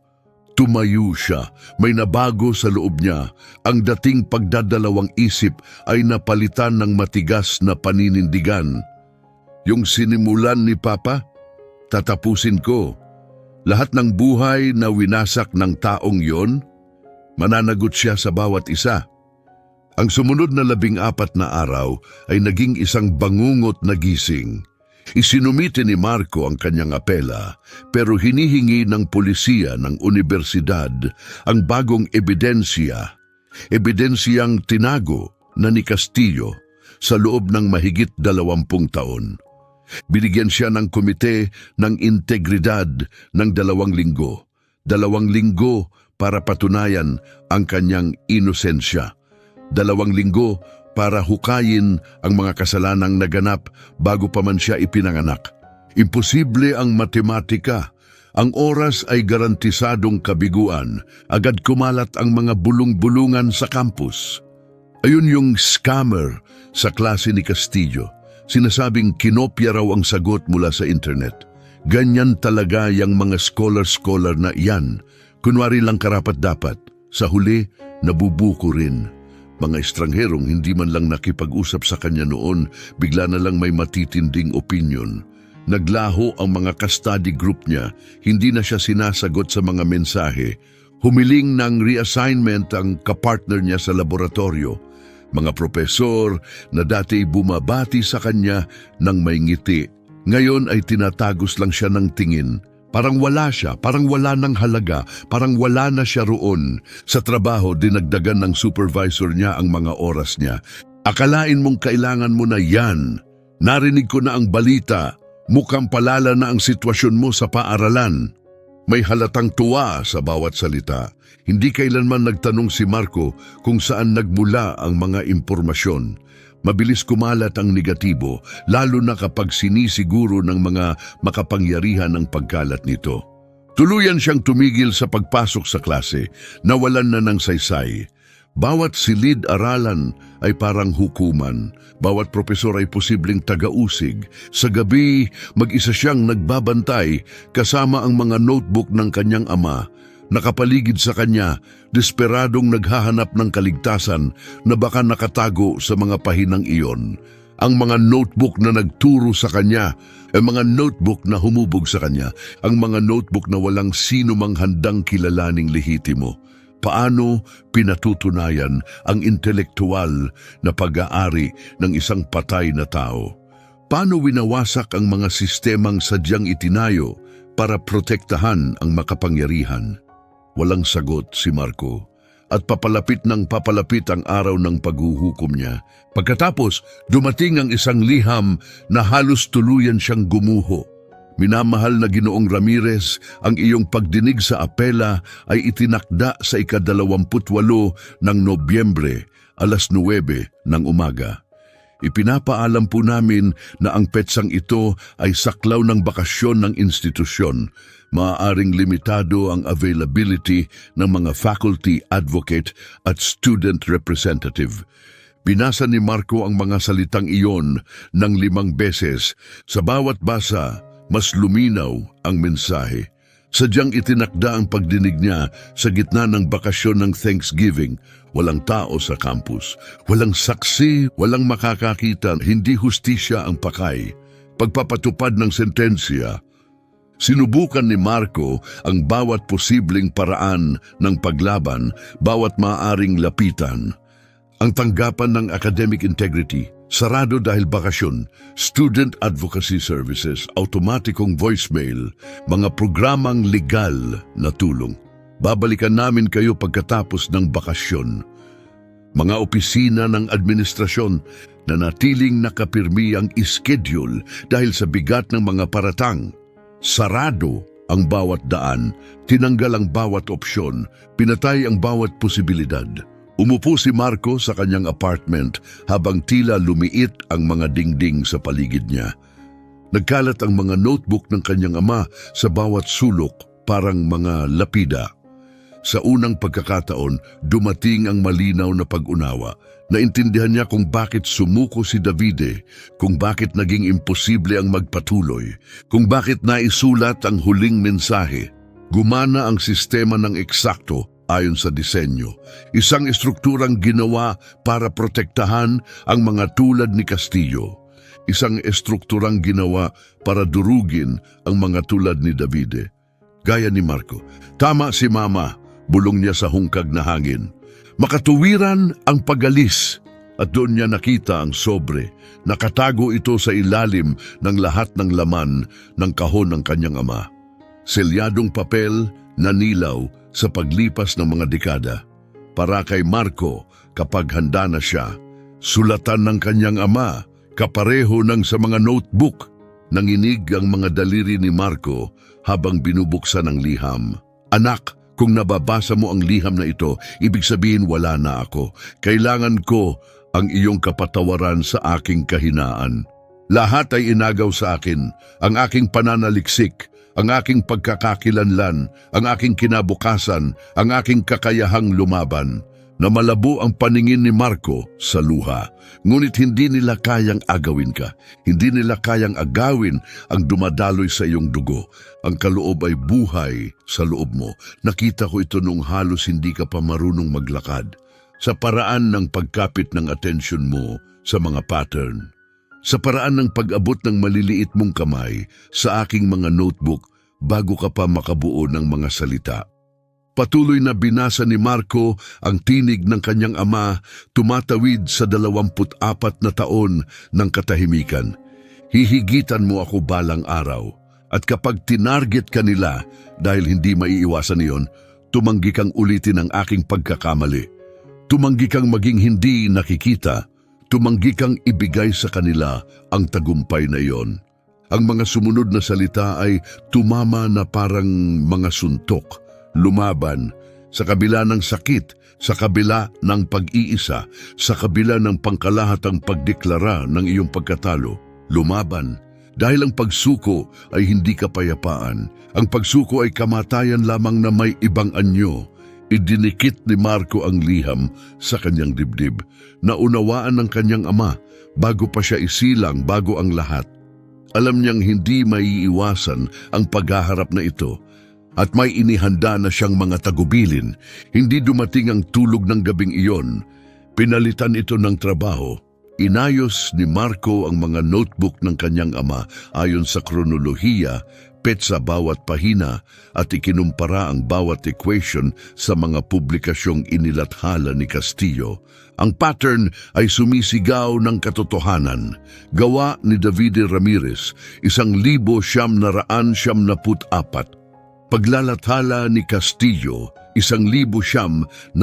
Tumayo siya, may nabago sa loob niya. Ang dating pagdadalawang isip ay napalitan ng matigas na paninindigan. Yung sinimulan ni Papa, tatapusin ko. Lahat ng buhay na winasak ng taong yon, mananagot siya sa bawat isa. Ang sumunod na 14 na araw ay naging isang bangungot na gising. Isinumite ni Marco ang kanyang apela, pero hinihingi ng pulisiya ng unibersidad ang bagong ebidensya. Ebidensyang tinago na ni Castillo sa loob ng mahigit 20 taon. Binigyan siya ng komite ng integridad ng 2 linggo. 2 linggo para patunayan ang kanyang inosensya. 2 linggo para hukayin ang mga kasalanang naganap bago pa man siya ipinanganak. Imposible ang matematika. Ang oras ay garantisadong kabiguan. Agad kumalat ang mga bulong-bulungan sa campus. Ayun yung scammer sa klase ni Castillo. Sinasabing kinopya raw ang sagot mula sa internet. Ganyan talaga yung mga scholar na iyan. Kunwari lang karapat-dapat. Sa huli, nabubuko rin. Mga estrangherong hindi man lang nakipag-usap sa kanya noon, bigla na lang may matitinding opinion. Naglaho ang mga ka-study group niya, hindi na siya sinasagot sa mga mensahe. Humiling ng reassignment ang kapartner niya sa laboratorio. Mga profesor na dati bumabati sa kanya ng may ngiti, ngayon ay tinatagos lang siya ng tingin. Parang wala siya, parang wala ng halaga, parang wala na siya roon. Sa trabaho, dinagdagan ng supervisor niya ang mga oras niya. Akalain mong kailangan mo na yan. Narinig ko na ang balita. Mukhang palala na ang sitwasyon mo sa paaralan. May halatang tuwa sa bawat salita. Hindi kailanman nagtanong si Marco kung saan nagmula ang mga impormasyon. Mabilis kumalat ang negatibo, lalo na kapag sinisiguro ng mga makapangyarihan ang pagkalat nito. Tuluyan siyang tumigil sa pagpasok sa klase, nawalan na ng saysay. Bawat silid-aralan ay parang hukuman. Bawat propesor ay posibleng tagausig. Sa gabi, mag-isa siyang nagbabantay kasama ang mga notebook ng kanyang ama. Nakapaligid sa kanya, desperadong naghahanap ng kaligtasan na baka nakatago sa mga pahinang iyon. Ang mga notebook na nagturo sa kanya, ang mga notebook na humubog sa kanya, ang mga notebook na walang sino mang handang kilalaning lehitimo. Paano pinatutunayan ang intelektual na pag-aari ng isang patay na tao? Paano winawasak ang mga sistemang sadyang itinayo para protektahan ang makapangyarihan? Walang sagot si Marco at papalapit ng papalapit ang araw ng paghuhukom niya. Pagkatapos, dumating ang isang liham na halos tuluyan siyang gumuho. Minamahal na Ginoong Ramirez, ang iyong pagdinig sa apela ay itinakda sa ika-28 ng Nobyembre, alas 9 ng umaga. Ipinapaalam po namin na ang petsang ito ay saklaw ng bakasyon ng institusyon. Maaaring limitado ang availability ng mga faculty advocate at student representative. Binasa ni Marco ang mga salitang iyon ng 5 beses. Sa bawat basa, mas luminaw ang mensahe. Sadyang itinakda ang pagdinig niya sa gitna ng bakasyon ng Thanksgiving. Walang tao sa campus, walang saksi, walang makakakita, hindi hustisya ang pakay. Pagpapatupad ng sentensya, sinubukan ni Marco ang bawat posibleng paraan ng paglaban, bawat maaaring lapitan. Ang tanggapan ng academic integrity, sarado dahil bakasyon, student advocacy services, automatikong voicemail, mga programang legal na tulong. Babalikan namin kayo pagkatapos ng bakasyon. Mga opisina ng administrasyon na natiling nakapirmi ang ischedule dahil sa bigat ng mga paratang. Sarado ang bawat daan, tinanggal ang bawat opsyon, pinatay ang bawat posibilidad. Umupo si Marco sa kanyang apartment habang tila lumiit ang mga dingding sa paligid niya. Nagkalat ang mga notebook ng kanyang ama sa bawat sulok, parang mga lapida. Sa unang pagkakataon, dumating ang malinaw na pag-unawa. Naintindihan niya kung bakit sumuko si Davide, kung bakit naging imposible ang magpatuloy, kung bakit naisulat ang huling mensahe. Gumana ang sistema ng eksakto ayon sa disenyo, isang estrukturang ginawa para protektahan ang mga tulad ni Castillo, isang estrukturang ginawa para durugin ang mga tulad ni Davide. Gaya ni Marco, tama si Mama, bulong niya sa hungkag na hangin. Makatuwiran ang pagalis at doon niya nakita ang sobre. Nakatago ito sa ilalim ng lahat ng laman ng kahon ng kanyang ama. Selyadong papel na nilaw sa paglipas ng mga dekada. Para kay Marco, kapag handa na siya, sulatan ng kanyang ama, kapareho ng sa mga notebook. Nanginig ang mga daliri ni Marco habang binubuksan ang liham. Anak, kung nababasa mo ang liham na ito, ibig sabihin wala na ako. Kailangan ko ang iyong kapatawaran sa aking kahinaan. Lahat ay inagaw sa akin, ang aking pananaliksik, ang aking pagkakakilanlan, ang aking kinabukasan, ang aking kakayahang lumaban. Na malabo ang paningin ni Marco sa luha. Ngunit hindi nila kayang agawin ka. Hindi nila kayang agawin ang dumadaloy sa iyong dugo. Ang kaloob ay buhay sa loob mo. Nakita ko ito nung halos hindi ka pa marunong maglakad. Sa paraan ng pagkapit ng atensyon mo sa mga pattern. Sa paraan ng pag-abot ng maliliit mong kamay sa aking mga notebook bago ka pa makabuo ng mga salita. Patuloy na binasa ni Marco ang tinig ng kanyang ama tumatawid sa 24 na taon ng katahimikan. Hihigitan mo ako balang araw at kapag tinarget ka nila dahil hindi maiiwasan iyon, tumanggi kang ulitin ang aking pagkakamali. Tumanggi kang maging hindi nakikita. Tumanggi kang ibigay sa kanila ang tagumpay na iyon. Ang mga sumunod na salita ay tumama na parang mga suntok. Lumaban, sa kabila ng sakit, sa kabila ng pag-iisa, sa kabila ng pangkalahatang pagdeklara ng iyong pagkatalo. Lumaban, dahil ang pagsuko ay hindi kapayapaan. Ang pagsuko ay kamatayan lamang na may ibang anyo. Idinikit ni Marco ang liham sa kanyang dibdib. Naunawaan ng kanyang ama bago pa siya isilang bago ang lahat. Alam niyang hindi maiiwasan ang paghaharap na ito at may inihanda na siyang mga tagubilin. Hindi dumating ang tulog ng gabing iyon. Pinalitan ito ng trabaho. Inayos ni Marco ang mga notebook ng kanyang ama ayon sa kronolohiya, petsa bawat pahina at ikinumpara ang bawat equation sa mga publikasyong inilathala ni Castillo. Ang pattern ay sumisigaw ng katotohanan. Gawa ni David Ramirez, 1974. Paglalathala ni Castillo, 1975.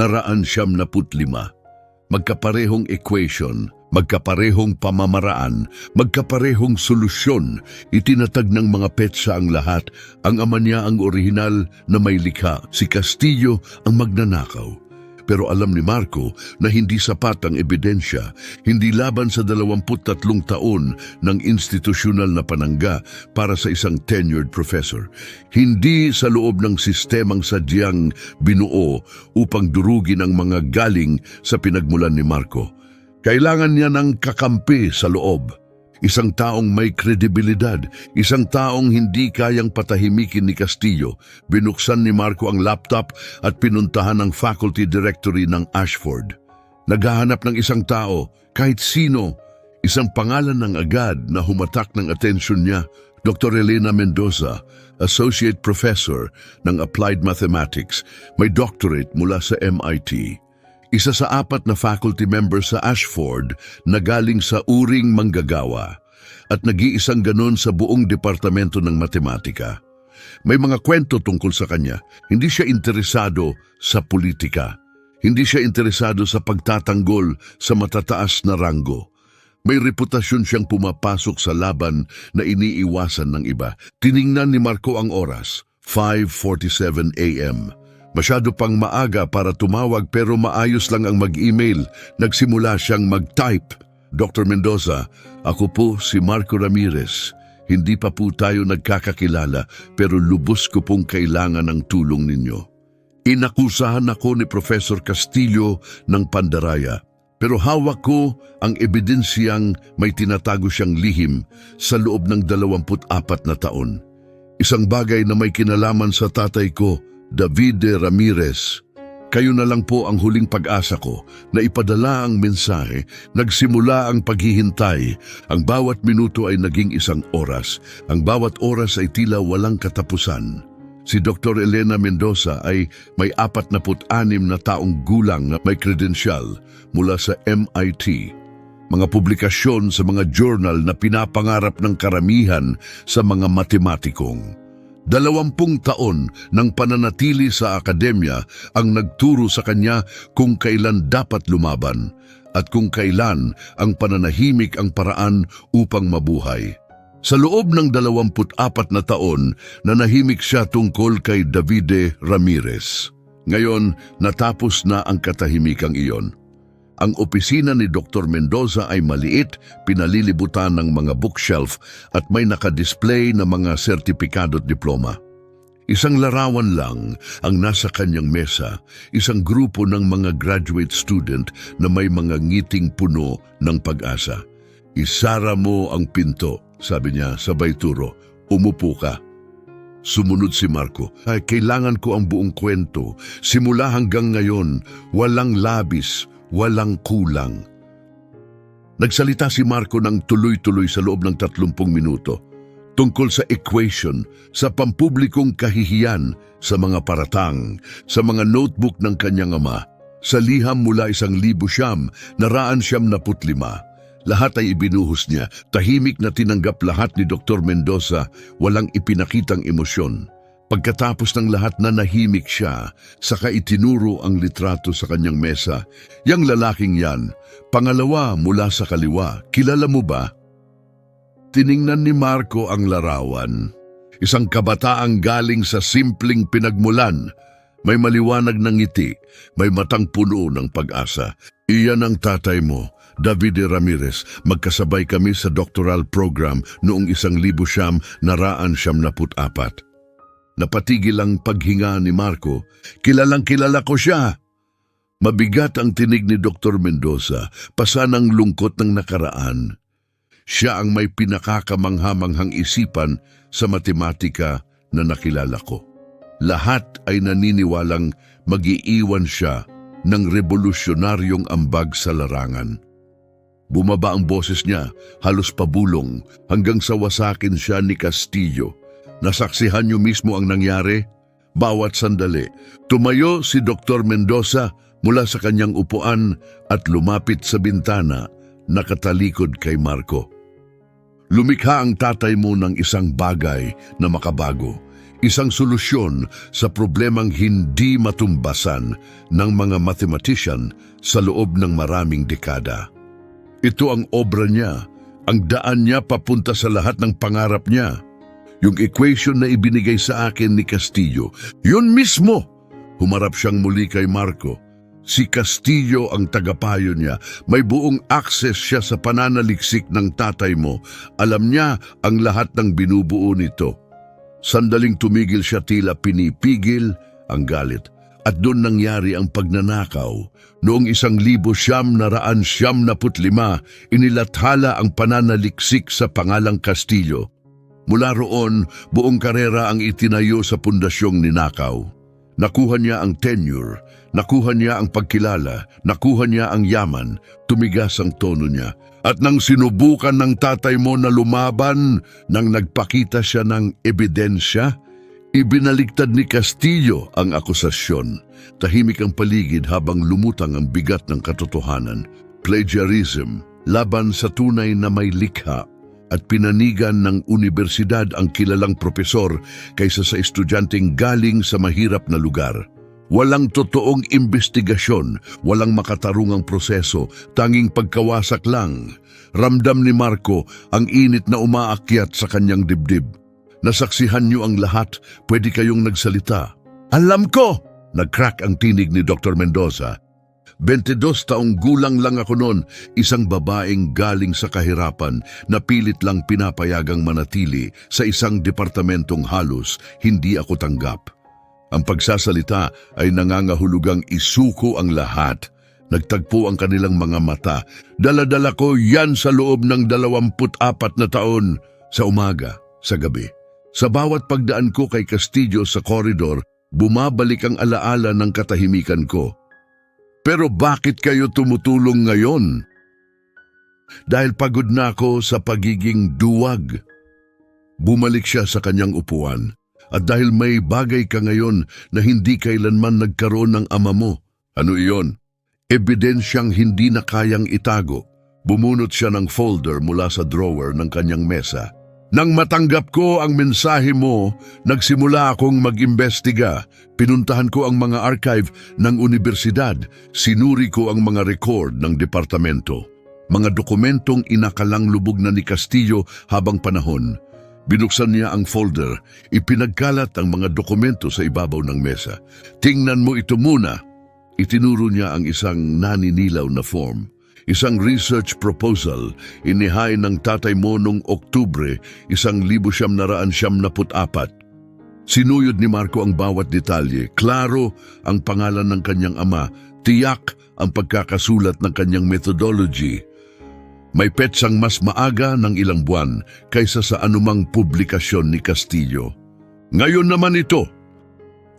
Magkaparehong equation, magkaparehong pamamaraan, magkaparehong solusyon. Itinatag ng mga petsa ang lahat. Ang ama niya ang orihinal na may likha. Si Castillo ang magnanakaw. Pero alam ni Marco na hindi sapat ang ebidensya, hindi laban sa 23 taon ng institusyonal na panangga para sa isang tenured professor. Hindi sa loob ng sistemang sadyang binuo upang durugin ang mga galing sa pinagmulan ni Marco. Kailangan niya ng kakampi sa loob. Isang taong may kredibilidad, isang taong hindi kayang patahimikin ni Castillo. Binuksan ni Marco ang laptop at pinuntahan ang faculty directory ng Ashford. Naghahanap ng isang tao, kahit sino. Isang pangalan ng agad na humatak ng atensyon niya, Dr. Elena Mendoza, Associate Professor ng Applied Mathematics, may doctorate mula sa MIT. Isa sa 4 na faculty member sa Ashford na galing sa uring manggagawa at nag-iisang ganon sa buong departamento ng matematika. May mga kwento tungkol sa kanya. Hindi siya interesado sa politika. Hindi siya interesado sa pagtatanggol sa matataas na ranggo. May reputasyon siyang pumapasok sa laban na iniiwasan ng iba. Tiningnan ni Marco ang oras, 5:47 a.m. Masyado pang maaga para tumawag pero maayos lang ang mag-email. Nagsimula siyang mag-type. Dr. Mendoza, ako po si Marco Ramirez. Hindi pa po tayo nagkakakilala pero lubos ko pong kailangan ng tulong ninyo. Inakusahan ako ni Professor Castillo ng pandaraya. Pero hawak ko ang ebidensyang may tinatago siyang lihim sa loob ng 24 na taon. Isang bagay na may kinalaman sa tatay ko, David Ramirez. Kayo na lang po ang huling pag-asa ko na ipadala ang mensahe. Nagsimula ang paghihintay. Ang bawat minuto ay naging 1 oras. Ang bawat oras ay tila walang katapusan. Si Dr. Elena Mendoza ay may 46 na taong gulang na may kredensyal mula sa MIT. Mga publikasyon sa mga journal na pinapangarap ng karamihan sa mga matematikong. 20 taon ng pananatili sa akademya ang nagturo sa kanya kung kailan dapat lumaban at kung kailan ang pananahimik ang paraan upang mabuhay. Sa loob ng 24 na taon, nanahimik siya tungkol kay David Ramirez. Ngayon, natapos na ang katahimikang iyon. Ang opisina ni Dr. Mendoza ay maliit, pinalilibutan ng mga bookshelf at may nakadisplay na mga sertipikado at diploma. Isang larawan lang ang nasa kanyang mesa, isang grupo ng mga graduate student na may mga ngiting puno ng pag-asa. Isara mo ang pinto, sabi niya sabay turo. Umupo ka. Sumunod si Marco. Ay, kailangan ko ang buong kwento. Simula hanggang ngayon, walang labis, walang kulang. Nagsalita si Marco ng tuloy-tuloy sa loob ng 30 minuto tungkol sa equation, sa pampublikong kahihiyan, sa mga paratang, sa mga notebook ng kanyang ama, sa liham mula 1,000 naraan 75. Lahat ay ibinuhos niya. Tahimik na tinanggap lahat ni Dr. Mendoza, walang ipinakitang emosyon. Pagkatapos ng lahat na nahimik siya, saka itinuro ang litrato sa kanyang mesa. Yang lalaking yan, pangalawa mula sa kaliwa, kilala mo ba? Tiningnan ni Marco ang larawan. Isang kabataang galing sa simpleng pinagmulan. May maliwanag ng ngiti, may matang puno ng pag-asa. Iyan ang tatay mo, David Ramirez. Magkasabay kami sa doctoral program noong 1974. Napatigil ang paghinga ni Marco. Kilalang kilala ko siya. Mabigat ang tinig ni Dr. Mendoza, pasanang lungkot ng nakaraan. Siya ang may pinakakamanghamanghang isipan sa matematika na nakilala ko. Lahat ay naniniwalang mag-iiwan siya ng revolusyonaryong ambag sa larangan. Bumaba ang boses niya, halos pabulong, hanggang sa wasakin siya ni Castillo. Nasaksihan niyo mismo ang nangyari? Bawat sandali, tumayo si Dr. Mendoza mula sa kanyang upuan at lumapit sa bintana, nakatalikod kay Marco. Lumikha ang tatay mo ng isang bagay na makabago, isang solusyon sa problemang hindi matumbasan ng mga mathematician sa loob ng maraming dekada. Ito ang obra niya, ang daan niya papunta sa lahat ng pangarap niya. Yung equation na ibinigay sa akin ni Castillo, yun mismo! Humarap siyang muli kay Marco. Si Castillo ang tagapayo niya. May buong access siya sa pananaliksik ng tatay mo. Alam niya ang lahat ng binubuo nito. Sandaling tumigil siya, tila pinipigil ang galit. At doon nangyari ang pagnanakaw. Noong 1995, inilathala ang pananaliksik sa pangalang Castillo. Mula roon, buong karera ang itinayo sa pundasyong ninakaw. Nakuha niya ang tenure, nakuha niya ang pagkilala, nakuha niya ang yaman, tumigas ang tono niya. At nang sinubukan ng tatay mo na lumaban, nang nagpakita siya ng ebidensya, ibinaligtad ni Castillo ang akusasyon. Tahimik ang paligid habang lumutang ang bigat ng katotohanan. Plagiarism, laban sa tunay na may likha, at pinanigan ng unibersidad ang kilalang propesor kaysa sa estudyanteng galing sa mahirap na lugar. Walang totoong investigasyon, walang makatarungang proseso, tanging pagkawasak lang. Ramdam ni Marco ang init na umaakyat sa kanyang dibdib. Nasaksihan niyo ang lahat, pwede kayong nagsalita. Alam ko! Nag-crack ang tinig ni Dr. Mendoza. 22 taong gulang lang ako noon, isang babaeng galing sa kahirapan na pilit lang pinapayagang manatili sa isang departamentong halos hindi ako tanggap. Ang pagsasalita ay nangangahulugang isuko ang lahat. Nagtagpo ang kanilang mga mata. Dala-dala ko yan sa loob ng 24 na taon, sa umaga, sa gabi. Sa bawat pagdaan ko kay Castillo sa koridor, bumabalik ang alaala ng katahimikan ko. Pero bakit kayo tumutulong ngayon? Dahil pagod na ako sa pagiging duwag. Bumalik siya sa kanyang upuan. At dahil may bagay ka ngayon na hindi kailanman nagkaroon ng ama mo. Ano iyon? Ebidensyang hindi na kayang itago. Bumunot siya ng folder mula sa drawer ng kanyang mesa. Nang matanggap ko ang mensahe mo, nagsimula akong mag-imbestiga. Pinuntahan ko ang mga archive ng universidad. Sinuri ko ang mga record ng departamento. Mga dokumentong inakalang lubog na ni Castillo habang panahon. Binuksan niya ang folder. Ipinagkalat ang mga dokumento sa ibabaw ng mesa. Tingnan mo ito muna. Itinuro niya ang isang naninilaw na form. Isang research proposal, inihain ng tatay mo noong Oktubre, 1974. Sinuyod ni Marco ang bawat detalye. Klaro ang pangalan ng kanyang ama, tiyak ang pagkakasulat ng kanyang methodology. May petsang mas maaga ng ilang buwan kaysa sa anumang publikasyon ni Castillo. Ngayon naman ito.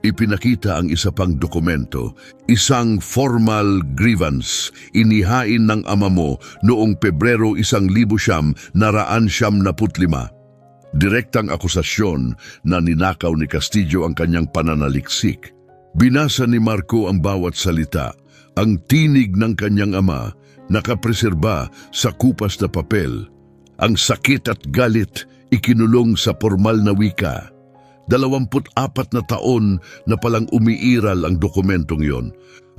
Ipinakita ang isa pang dokumento, isang formal grievance, inihain ng ama mo noong Pebrero 1975. Direktang akusasyon na ninakaw ni Castillo ang kanyang pananaliksik. Binasa ni Marco ang bawat salita, ang tinig ng kanyang ama, nakapreserba sa kupas na papel. Ang sakit at galit ikinulong sa formal na wika. 24 na taon na palang umiiral ang dokumentong yon.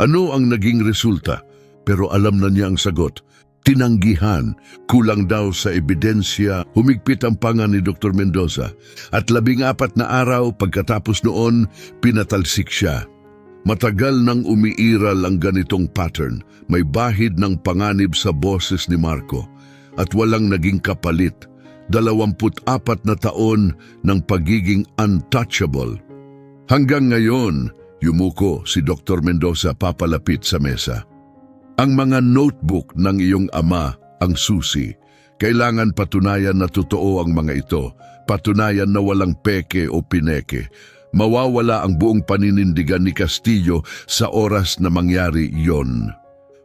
Ano ang naging resulta? Pero alam na niya ang sagot. Tinanggihan, kulang daw sa ebidensya, humigpit ang panga ni Dr. Mendoza. At 14 na araw pagkatapos noon, pinatalsik siya. Matagal nang umiiral ang ganitong pattern. May bahid ng panganib sa boses ni Marco. At walang naging kapalit. 24 na taon ng pagiging untouchable. Hanggang ngayon, yumuko si Dr. Mendoza papalapit sa mesa. Ang mga notebook ng iyong ama ang susi. Kailangan patunayan na totoo ang mga ito. Patunayan na walang peke o pineke. Mawawala ang buong paninindigan ni Castillo sa oras na mangyari yon.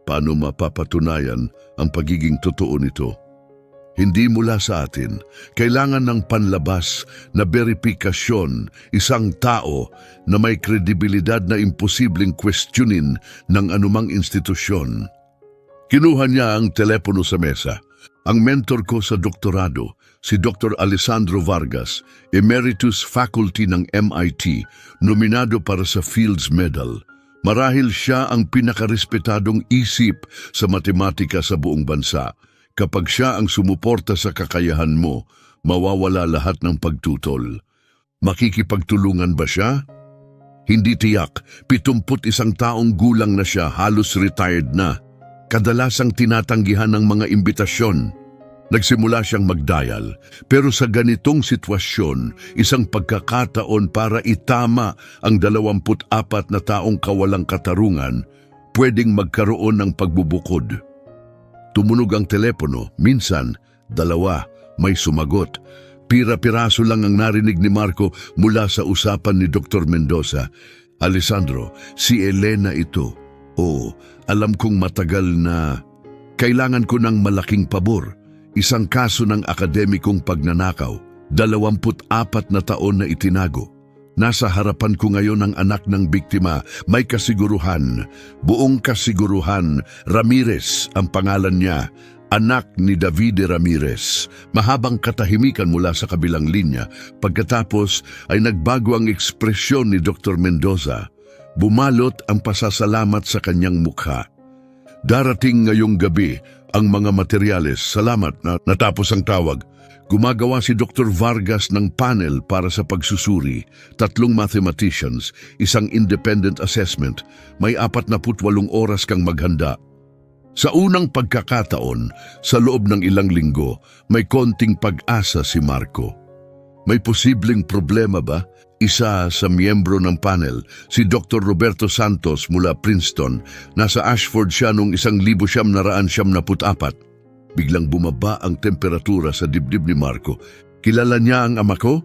Paano mapapatunayan ang pagiging totoo nito? Hindi mula sa atin. Kailangan ng panlabas na beripikasyon, isang tao na may kredibilidad na imposibleng questionin ng anumang institusyon. Kinuha niya ang telepono sa mesa. Ang mentor ko sa doktorado, si Dr. Alessandro Vargas, Emeritus Faculty ng MIT, nominado para sa Fields Medal. Marahil siya ang pinakarespetadong isip sa matematika sa buong bansa. Kapag siya ang sumuporta sa kakayahan mo, mawawala lahat ng pagtutol. Makikipagtulungan ba siya? Hindi tiyak. 71 taong gulang na siya, halos retired na. Kadalasang tinatanggihan ng mga imbitasyon. Nagsimula siyang magdial, pero sa ganitong sitwasyon, isang pagkakataon para itama ang 24 na taong kawalang katarungan, pwedeng magkaroon ng pagbubukod. Tumunog ang telepono, minsan, 2, may sumagot. Pira-piraso lang ang narinig ni Marco mula sa usapan ni Dr. Mendoza. Alessandro, si Elena ito. Oo, alam kong matagal na. Kailangan ko ng malaking pabor. Isang kaso ng akademikong pagnanakaw, 24 na taon na itinago. Nasa harapan ko ngayon ang anak ng biktima, may kasiguruhan, buong kasiguruhan. Ramirez ang pangalan niya, anak ni Davide Ramirez. Mahabang katahimikan mula sa kabilang linya. Pagkatapos ay nagbago ang ekspresyon ni Dr. Mendoza. Bumalot ang pasasalamat sa kanyang mukha. Darating ngayong gabi ang mga materyales. Salamat na natapos ang tawag. Gumagawa si Dr. Vargas ng panel para sa pagsusuri, 3 mathematicians, isang independent assessment, may 48 oras kang maghanda. Sa unang pagkakataon, sa loob ng ilang linggo, may konting pag-asa si Marco. May posibleng problema ba? Isa sa miyembro ng panel, si Dr. Roberto Santos mula Princeton, nasa Ashford siya noong 1974. Biglang bumaba ang temperatura sa dibdib ni Marco. Kilala niya ang ama ko?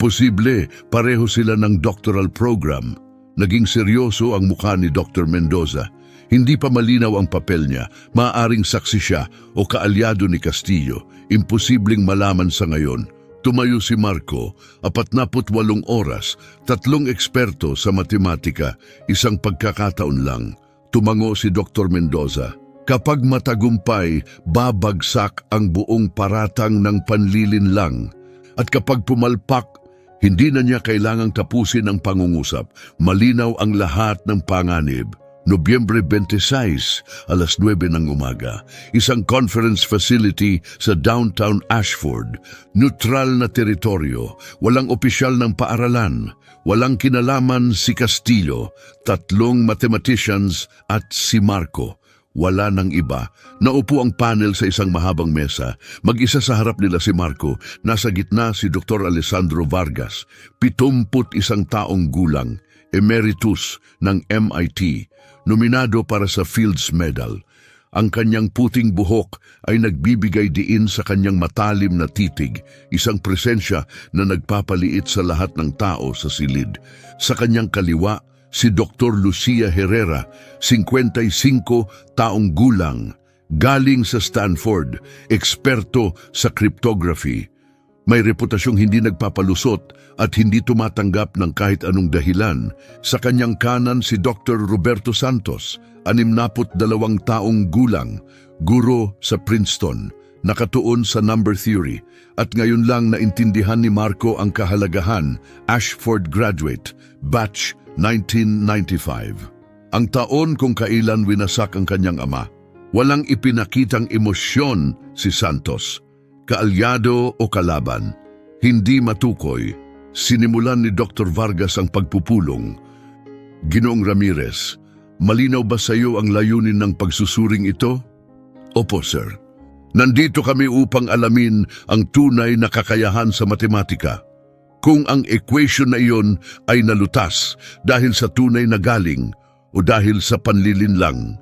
Posible, pareho sila ng doctoral program. Naging seryoso ang mukha ni Dr. Mendoza. Hindi pa malinaw ang papel niya. Maaaring saksi siya o kaalyado ni Castillo. Imposibleng malaman sa ngayon. Tumayo si Marco, 48 oras, 3 eksperto sa matematika, isang pagkakataon lang. Tumango si Dr. Mendoza. Kapag matagumpay, babagsak ang buong paratang ng panlilinlang. At kapag pumalpak, hindi na niya kailangang tapusin ang pangungusap. Malinaw ang lahat ng panganib. Nobyembre 26, alas 9 ng umaga. Isang conference facility sa downtown Ashford. Neutral na teritoryo. Walang opisyal ng paaralan. Walang kinalaman si Castillo. 3 mathematicians at si Marco. Wala nang iba. Naupo ang panel sa isang mahabang mesa. Mag-isa sa harap nila si Marco. Nasa gitna si Dr. Alessandro Vargas, 71 taong gulang, emeritus ng MIT, nominado para sa Fields Medal. Ang kanyang puting buhok ay nagbibigay diin sa kanyang matalim na titig, isang presensya na nagpapaliit sa lahat ng tao sa silid. Sa kanyang kaliwa, si Dr. Lucia Herrera, 55 taong gulang, galing sa Stanford, eksperto sa cryptography. May reputasyong hindi nagpapalusot at hindi tumatanggap ng kahit anong dahilan. Sa kanyang kanan si Dr. Roberto Santos, 62 taong gulang, guro sa Princeton, nakatuon sa number theory, at ngayon lang naintindihan ni Marco ang kahalagahan, Ashford graduate, batch 1995. Ang taon kung kailan winasak ang kanyang ama. Walang ipinakitang emosyon si Santos, kaalyado o kalaban. Hindi matukoy. Sinimulan ni Dr. Vargas ang pagpupulong. Ginoong Ramirez, malinaw ba sa iyo ang layunin ng pagsusuring ito? Opo, sir. Nandito kami upang alamin ang tunay na kakayahan sa matematika. Kung ang equation na iyon ay nalutas dahil sa tunay na galing o dahil sa panlilinlang.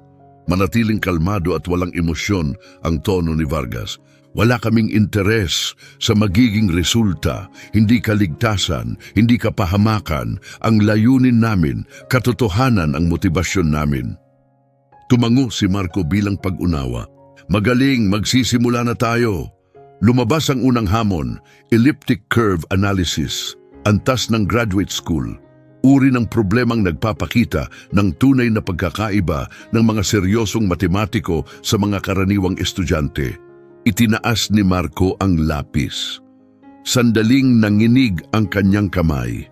Manatiling kalmado at walang emosyon ang tono ni Vargas. Wala kaming interes sa magiging resulta, hindi kaligtasan, hindi kapahamakan. Ang layunin namin, katotohanan ang motibasyon namin. Tumango si Marco bilang pag-unawa. Magaling, magsisimula na tayo. Lumabas ang unang hamon, elliptic curve analysis, antas ng graduate school. Uri ng problemang nagpapakita ng tunay na pagkakaiba ng mga seryosong matematiko sa mga karaniwang estudyante. Itinaas ni Marco ang lapis. Sandaling nanginig ang kanyang kamay.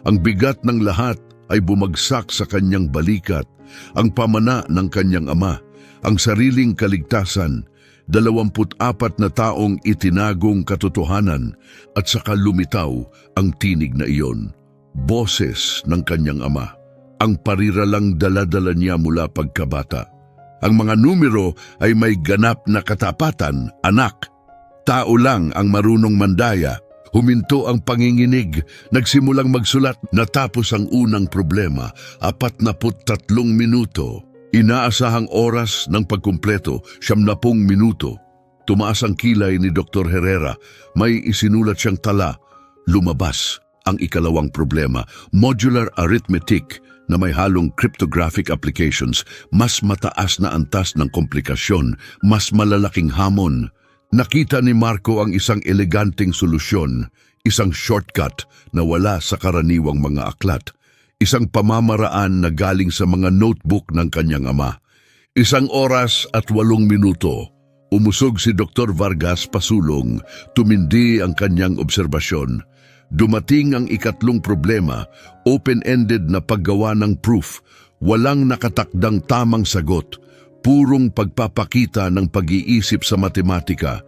Ang bigat ng lahat ay bumagsak sa kanyang balikat, ang pamana ng kanyang ama, ang sariling kaligtasan, 24 na taong itinagong katotohanan at saka lumitaw ang tinig na iyon. Boses ng kanyang ama, ang pariralang dala-dala niya mula pagkabata. Ang mga numero ay may ganap na katapatan, anak. Tao lang ang marunong mandaya. Huminto ang panginginig, nagsimulang magsulat, natapos ang unang problema, 43 minuto. Inaasahang oras ng pagkumpleto, 70 minuto. Tumaas ang kilay ni Dr. Herrera, may isinulat siyang tala. Lumabas ang ikalawang problema, modular arithmetic na may halong cryptographic applications, mas mataas na antas ng komplikasyon, mas malalaking hamon. Nakita ni Marco ang isang eleganteng solusyon, isang shortcut na wala sa karaniwang mga aklat. Isang pamamaraan na galing sa mga notebook ng kanyang ama. 1 oras at 8 minuto. Umusog si Dr. Vargas pasulong, tumindi ang kanyang obserbasyon. Dumating ang ikatlong problema, open-ended na paggawa ng proof. Walang nakatakdang tamang sagot. Purong pagpapakita ng pag-iisip sa matematika.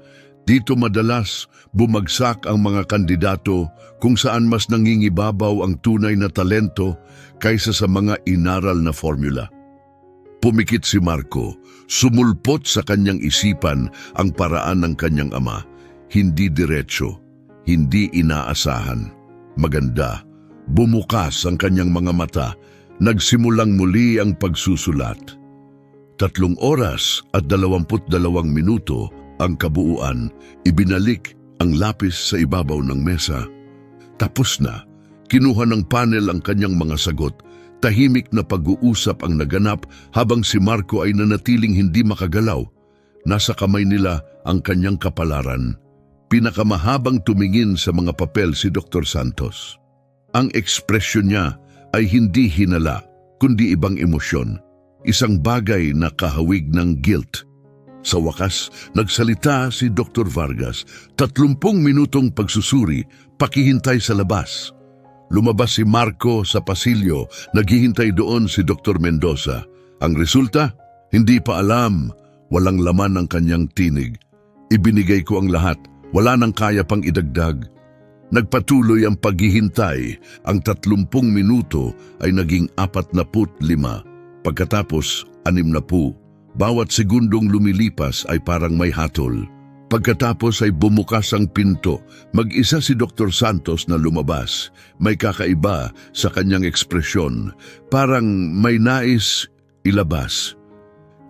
Dito madalas bumagsak ang mga kandidato kung saan mas nangingibabaw ang tunay na talento kaysa sa mga inaral na formula. Pumikit si Marco, sumulpot sa kanyang isipan ang paraan ng kanyang ama. Hindi diretso, hindi inaasahan. Maganda, bumukas ang kanyang mga mata, nagsimulang muli ang pagsusulat. 3 oras at 22 minuto ang kabuuan, ibinalik ang lapis sa ibabaw ng mesa. Tapos na, kinuha ng panel ang kanyang mga sagot. Tahimik na pag-uusap ang naganap habang si Marco ay nanatiling hindi makagalaw. Nasa kamay nila ang kanyang kapalaran. Pinakamahabang tumingin sa mga papel si Dr. Santos. Ang ekspresyon niya ay hindi hinala, kundi ibang emosyon. Isang bagay na kahawig ng guilt. Sa wakas, nagsalita si Dr. Vargas, 30 minutong pagsusuri, pakihintay sa labas. Lumabas si Marco sa pasilyo, naghihintay doon si Dr. Mendoza. Ang resulta? Hindi pa alam, walang laman ang kanyang tinig. Ibinigay ko ang lahat, wala nang kaya pang idagdag. Nagpatuloy ang paghihintay, ang 30 minuto ay naging 45, pagkatapos 60. Bawat segundong lumilipas ay parang may hatol. Pagkatapos ay bumukas ang pinto. Mag-isa si Dr. Santos na lumabas. May kakaiba sa kanyang ekspresyon. Parang may nais ilabas.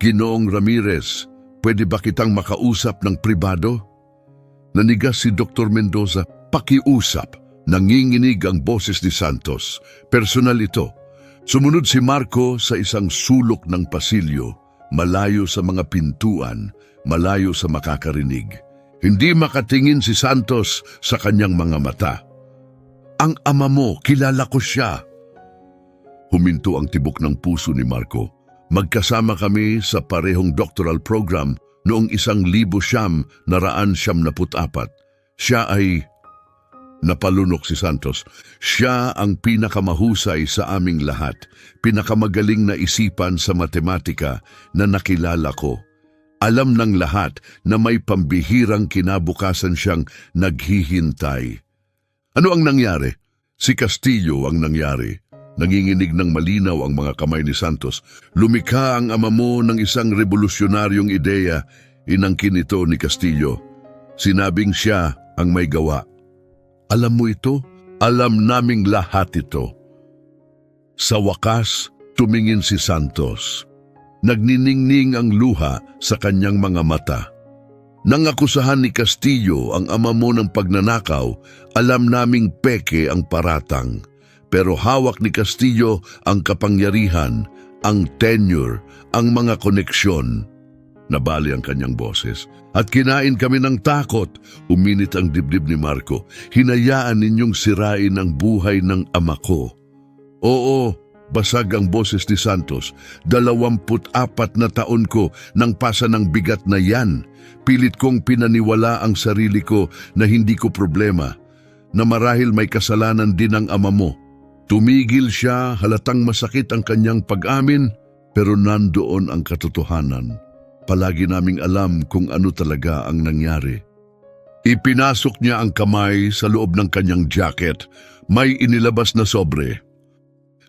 Ginoong Ramirez, pwede ba kitang makausap ng pribado? Nanigas si Dr. Mendoza, pakiusap. Nanginginig ang boses ni Santos. Personal ito. Sumunod si Marco sa isang sulok ng pasilyo. Malayo sa mga pintuan, malayo sa makakarinig. Hindi makatingin si Santos sa kanyang mga mata. Ang ama mo, kilala ko siya. Huminto ang tibok ng puso ni Marco. Magkasama kami sa parehong doctoral program noong 1974. Siya ay... Napalunok si Santos. Siya ang pinakamahusay sa aming lahat, pinakamagaling na isipan sa matematika na nakilala ko. Alam ng lahat na may pambihirang kinabukasan siyang naghihintay. Ano ang nangyari? Si Castillo ang nangyari. Nanginginig ng malinaw ang mga kamay ni Santos. Lumikha ang ama mo ng isang revolusyonaryong ideya, inangkin ito ni Castillo. Sinabing siya ang may gawa. Alam mo ito? Alam naming lahat ito. Sa wakas, tumingin si Santos. Nagniningning ang luha sa kanyang mga mata. Nang akusahan ni Castillo ang ama mo ng pagnanakaw, alam naming peke ang paratang. Pero hawak ni Castillo ang kapangyarihan, ang tenure, ang mga koneksyon. Nabali ang kanyang boses. At kinain kami ng takot. Uminit ang dibdib ni Marco. Hinayaan ninyong sirain ang buhay ng ama ko. Oo, basag ang boses ni Santos. 24 na taon ko nang pasa ng bigat na yan. Pilit kong pinaniwala ang sarili ko na hindi ko problema, na marahil may kasalanan din ang ama mo. Tumigil siya, halatang masakit ang kanyang pag-amin, pero nandoon ang katotohanan. Palagi naming alam kung ano talaga ang nangyari. Ipinasok niya ang kamay sa loob ng kanyang jacket. May inilabas na sobre.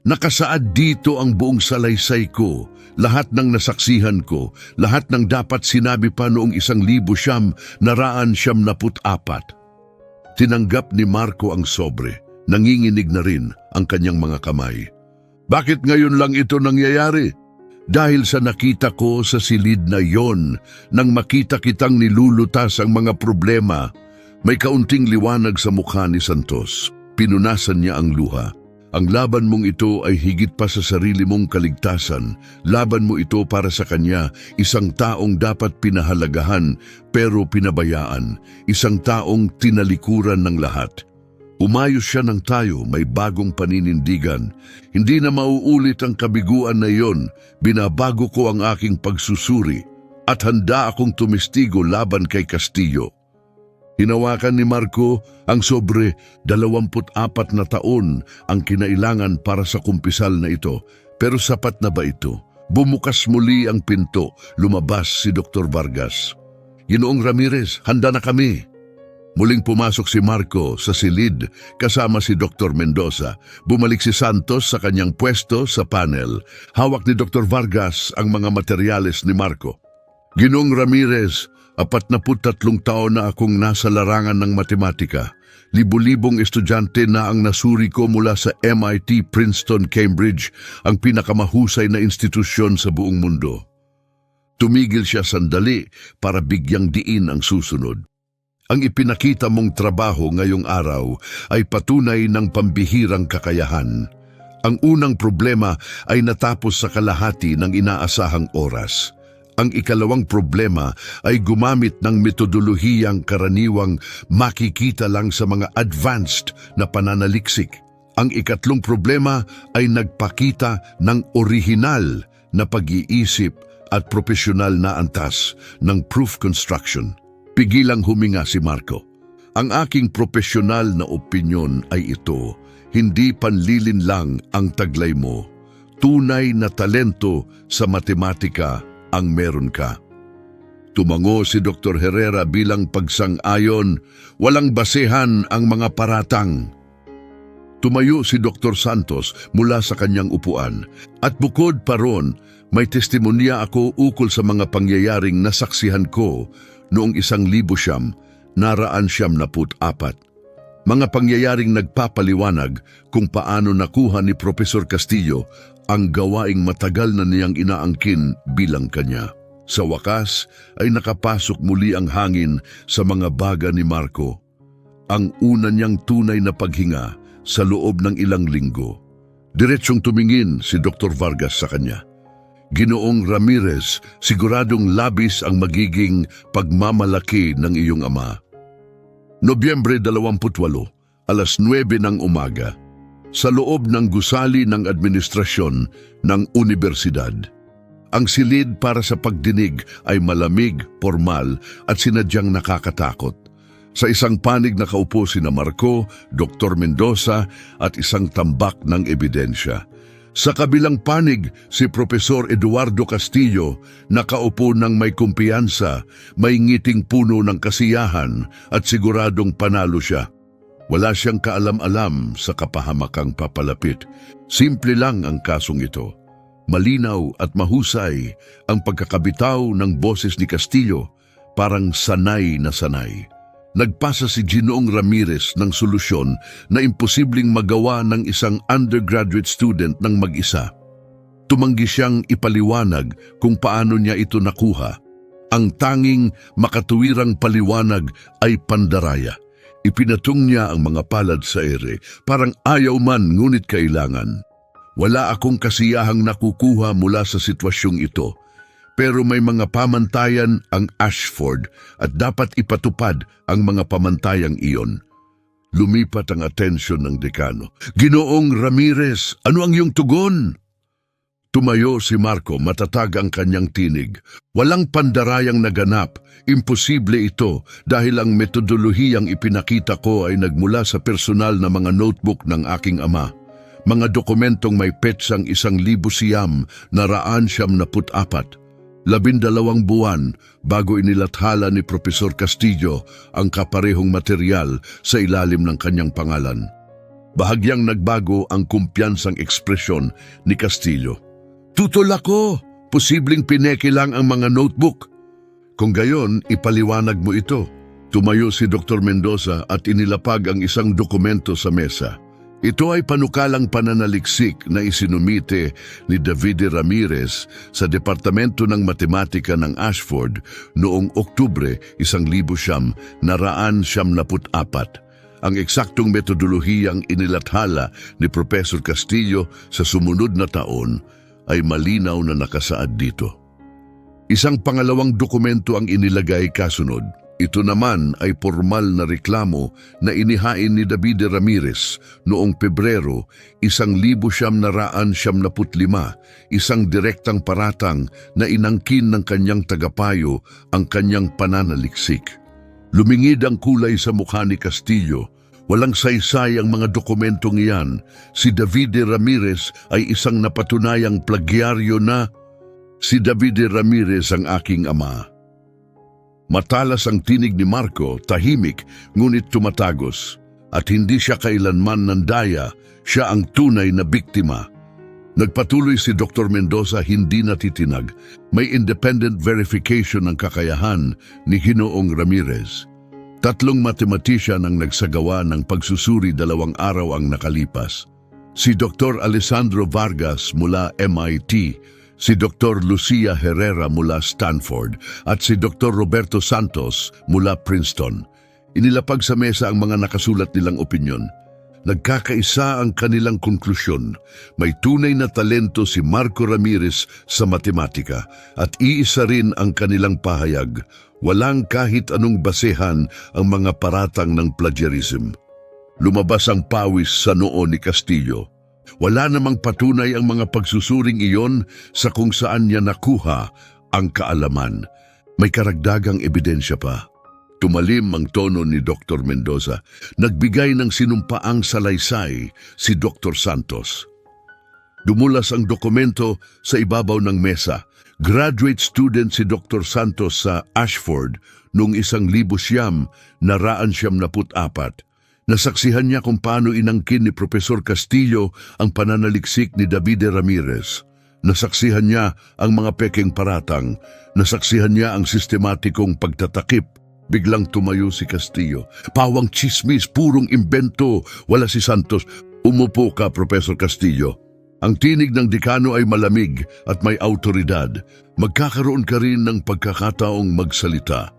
Nakasaad dito ang buong salaysay ko, lahat ng nasaksihan ko, lahat ng dapat sinabi pa noong 1900 naraan 74. Tinanggap ni Marco ang sobre, nanginginig na rin ang kanyang mga kamay. Bakit ngayon lang ito nangyayari? Dahil sa nakita ko sa silid na yon, nang makita kitang nilulutas ang mga problema, may kaunting liwanag sa mukha ni Santos. Pinunasan niya ang luha. Ang laban mong ito ay higit pa sa sarili mong kaligtasan. Laban mo ito para sa kanya, isang taong dapat pinahalagahan pero pinabayaan, isang taong tinalikuran ng lahat. Umayos siya ng tayo, may bagong paninindigan. Hindi na mauulit ang kabiguan na iyon, binabago ko ang aking pagsusuri at handa akong tumistigo laban kay Castillo. Hinawakan ni Marco ang sobre 24 na taon ang kinailangan para sa kumpisal na ito. Pero sapat na ba ito? Bumukas muli ang pinto, lumabas si Dr. Vargas. Ginoong Ramirez, handa na kami. Muling pumasok si Marco sa silid kasama si Dr. Mendoza. Bumalik si Santos sa kanyang pwesto sa panel. Hawak ni Dr. Vargas ang mga materyales ni Marco. Ginoong Ramirez, 43 taon na akong nasa larangan ng matematika. Libu-libong estudyante na ang nasuri ko mula sa MIT, Princeton, Cambridge, ang pinakamahusay na institusyon sa buong mundo. Tumigil siya sandali para bigyang diin ang susunod. Ang ipinakita mong trabaho ngayong araw ay patunay ng pambihirang kakayahan. Ang unang problema ay natapos sa kalahati ng inaasahang oras. Ang ikalawang problema ay gumamit ng metodolohiyang karaniwang makikita lang sa mga advanced na pananaliksik. Ang ikatlong problema ay nagpakita ng orihinal na pag-iisip at profesional na antas ng proof construction. Pigilang huminga si Marco. Ang aking profesional na opinyon ay ito, hindi panlilin lang ang taglay mo. Tunay na talento sa matematika ang meron ka. Tumango si Dr. Herrera bilang pagsang-ayon, walang basehan ang mga paratang. Tumayo si Dr. Santos mula sa kanyang upuan at bukod pa ron, may testimonya ako ukol sa mga pangyayaring nasaksihan ko noong 1900, naraan 74. Mga pangyayaring nagpapaliwanag kung paano nakuha ni Profesor Castillo ang gawaing matagal na niyang inaangkin bilang kanya. Sa wakas ay nakapasok muli ang hangin sa mga baga ni Marco. Ang una niyang tunay na paghinga sa loob ng ilang linggo. Diretsyong tumingin si Dr. Vargas sa kanya. Ginoong Ramirez, siguradong labis ang magiging pagmamalaki ng iyong ama. Nobyembre 28, alas 9 ng umaga. Sa loob ng gusali ng administrasyon ng universidad. Ang silid para sa pagdinig ay malamig, formal at sinadyang nakakatakot. Sa isang panig nakaupo sina Marco, Dr. Mendoza at isang tambak ng ebidensya. Sa kabilang panig, si Profesor Eduardo Castillo nakaupo ng may kumpiyansa, may ngiting puno ng kasiyahan at siguradong panalo siya. Wala siyang kaalam-alam sa kapahamakang papalapit. Simple lang ang kasong ito. Malinaw at mahusay ang pagkakabitaw ng boses ni Castillo, parang sanay na sanay. Nagpasa si Ginoong Ramirez ng solusyon na imposibleng magawa ng isang undergraduate student ng mag-isa. Tumanggi siyang ipaliwanag kung paano niya ito nakuha. Ang tanging makatuwirang paliwanag ay pandaraya. Ipinatong niya ang mga palad sa ere, parang ayaw man ngunit kailangan. Wala akong kasiyahang nakukuha mula sa sitwasyong ito, pero may mga pamantayan ang Ashford at dapat ipatupad ang mga pamantayang iyon. Lumipat ang atensyon ng dekano. Ginoong Ramirez, ano ang iyong tugon? Tumayo si Marco, matatag ang kanyang tinig. Walang pandarayang naganap. Imposible ito dahil ang metodolohiyang ipinakita ko ay nagmula sa personal na mga notebook ng aking ama. Mga dokumentong may petsang 1,000 na 974. 12 buwan bago inilathala ni Profesor Castillo ang kaparehong material sa ilalim ng kanyang pangalan. Bahagyang nagbago ang kumpiyansang ekspresyon ni Castillo. Tutol ako! Posibleng pineke lang ang mga notebook. Kung gayon, ipaliwanag mo ito. Tumayo si Dr. Mendoza at inilapag ang isang dokumento sa mesa. Ito ay panukalang pananaliksik na isinumite ni Davide Ramirez sa Departamento ng Matematika ng Ashford noong Oktubre 1974. Ang eksaktong metodolohiyang inilathala ni Professor Castillo sa sumunod na taon ay malinaw na nakasaad dito. Isang pangalawang dokumento ang inilagay kasunod. Ito naman ay formal na reklamo na inihain ni Davide Ramirez noong Pebrero 1975, isang direktang paratang na inangkin ng kanyang tagapayo ang kanyang pananaliksik. Lumingid ang kulay sa mukha ni Castillo. Walang saysay ang mga dokumentong iyan. Si Davide Ramirez ay isang napatunayang plagyaryo na si Davide Ramirez ang aking ama. Matalas ang tinig ni Marco, tahimik ngunit tumatagos. At hindi siya kailanman nandaya, siya ang tunay na biktima. Nagpatuloy si Dr. Mendoza, hindi natitinag. May independent verification ng kakayahan ni Ginoong Ramirez. 3 matematisyan ang nagsagawa ng pagsusuri 2 araw ang nakalipas. Si Dr. Alessandro Vargas mula MIT, si Dr. Lucia Herrera mula Stanford, at si Dr. Roberto Santos mula Princeton. Inilapag sa mesa ang mga nakasulat nilang opinyon. Nagkakaisa ang kanilang konklusyon. May tunay na talento si Marco Ramirez sa matematika at iisa rin ang kanilang pahayag. Walang kahit anong basehan ang mga paratang ng plagiarism. Lumabas ang pawis sa noo ni Castillo. Wala namang patunay ang mga pagsusuring iyon sa kung saan niya nakuha ang kaalaman. May karagdagang ebidensya pa. Tumalim ang tono ni Dr. Mendoza. Nagbigay ng sinumpaang salaysay si Dr. Santos. Dumulas ang dokumento sa ibabaw ng mesa. Graduate student si Dr. Santos sa Ashford noong 1974. Nasaksihan niya kung paano inangkin ni Profesor Castillo ang pananaliksik ni Davide Ramirez. Nasaksihan niya ang mga pekeng paratang. Nasaksihan niya ang sistematikong pagtatakip. Biglang tumayo si Castillo. Pawang chismis, purong imbento. Wala si Santos. Umupo ka, Professor Castillo. Ang tinig ng dekano ay malamig at may autoridad. Magkakaroon ka rin ng pagkakataong magsalita.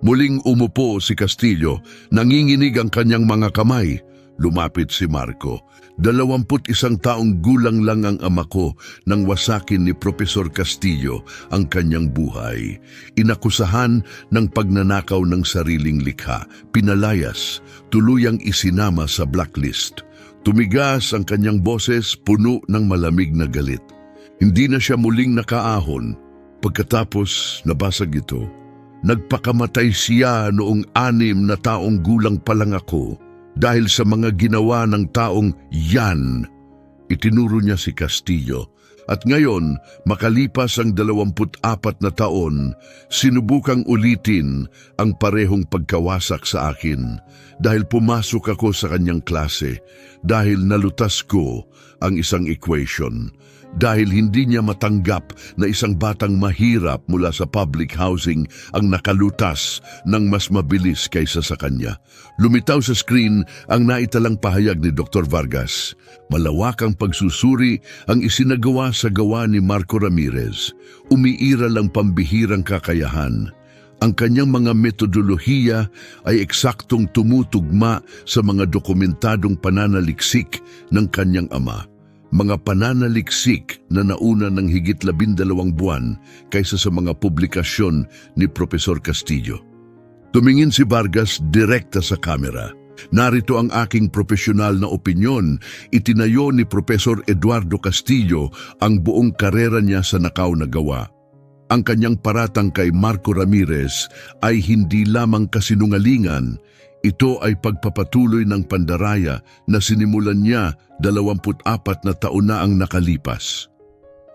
Muling umupo si Castillo. Nanginginig ang kanyang mga kamay. Lumapit si Marco. 21 taong gulang lang ang ama ko nang wasakin ni Profesor Castillo ang kanyang buhay. Inakusahan ng pagnanakaw ng sariling likha, pinalayas, tuluyang isinama sa blacklist. Tumigas ang kanyang boses, puno ng malamig na galit. Hindi na siya muling nakaahon. Pagkatapos nabasag ito, nagpakamatay siya noong 6 na taong gulang pa lang ako. Dahil sa mga ginawa ng taong yan, itinuro niya si Castillo. At ngayon, makalipas ang 24 na taon, sinubukang ulitin ang parehong pagkawasak sa akin. Dahil pumasok ako sa kanyang klase, dahil nalutas ko ang isang equation. dahil hindi niya matanggap na isang batang mahirap mula sa public housing ang nakalutas ng mas mabilis kaysa sa kanya. Lumitaw sa screen ang naitalang pahayag ni Dr. Vargas. Malawakang pagsusuri ang isinagawa sa gawa ni Marco Ramirez. Umiiral ang pambihirang kakayahan. Ang kanyang mga metodolohiya ay eksaktong tumutugma sa mga dokumentadong pananaliksik ng kanyang ama. Mga pananaliksik na nauna ng higit 12 buwan kaysa sa mga publikasyon ni Profesor Castillo. Tumingin si Vargas direkta sa kamera. Narito ang aking profesional na opinyon. Itinayo ni Profesor Eduardo Castillo ang buong karera niya sa nakaw na gawa. Ang kanyang paratang kay Marco Ramirez ay hindi lamang kasinungalingan, ito ay pagpapatuloy ng pandaraya na sinimulan niya 24 na taon na ang nakalipas.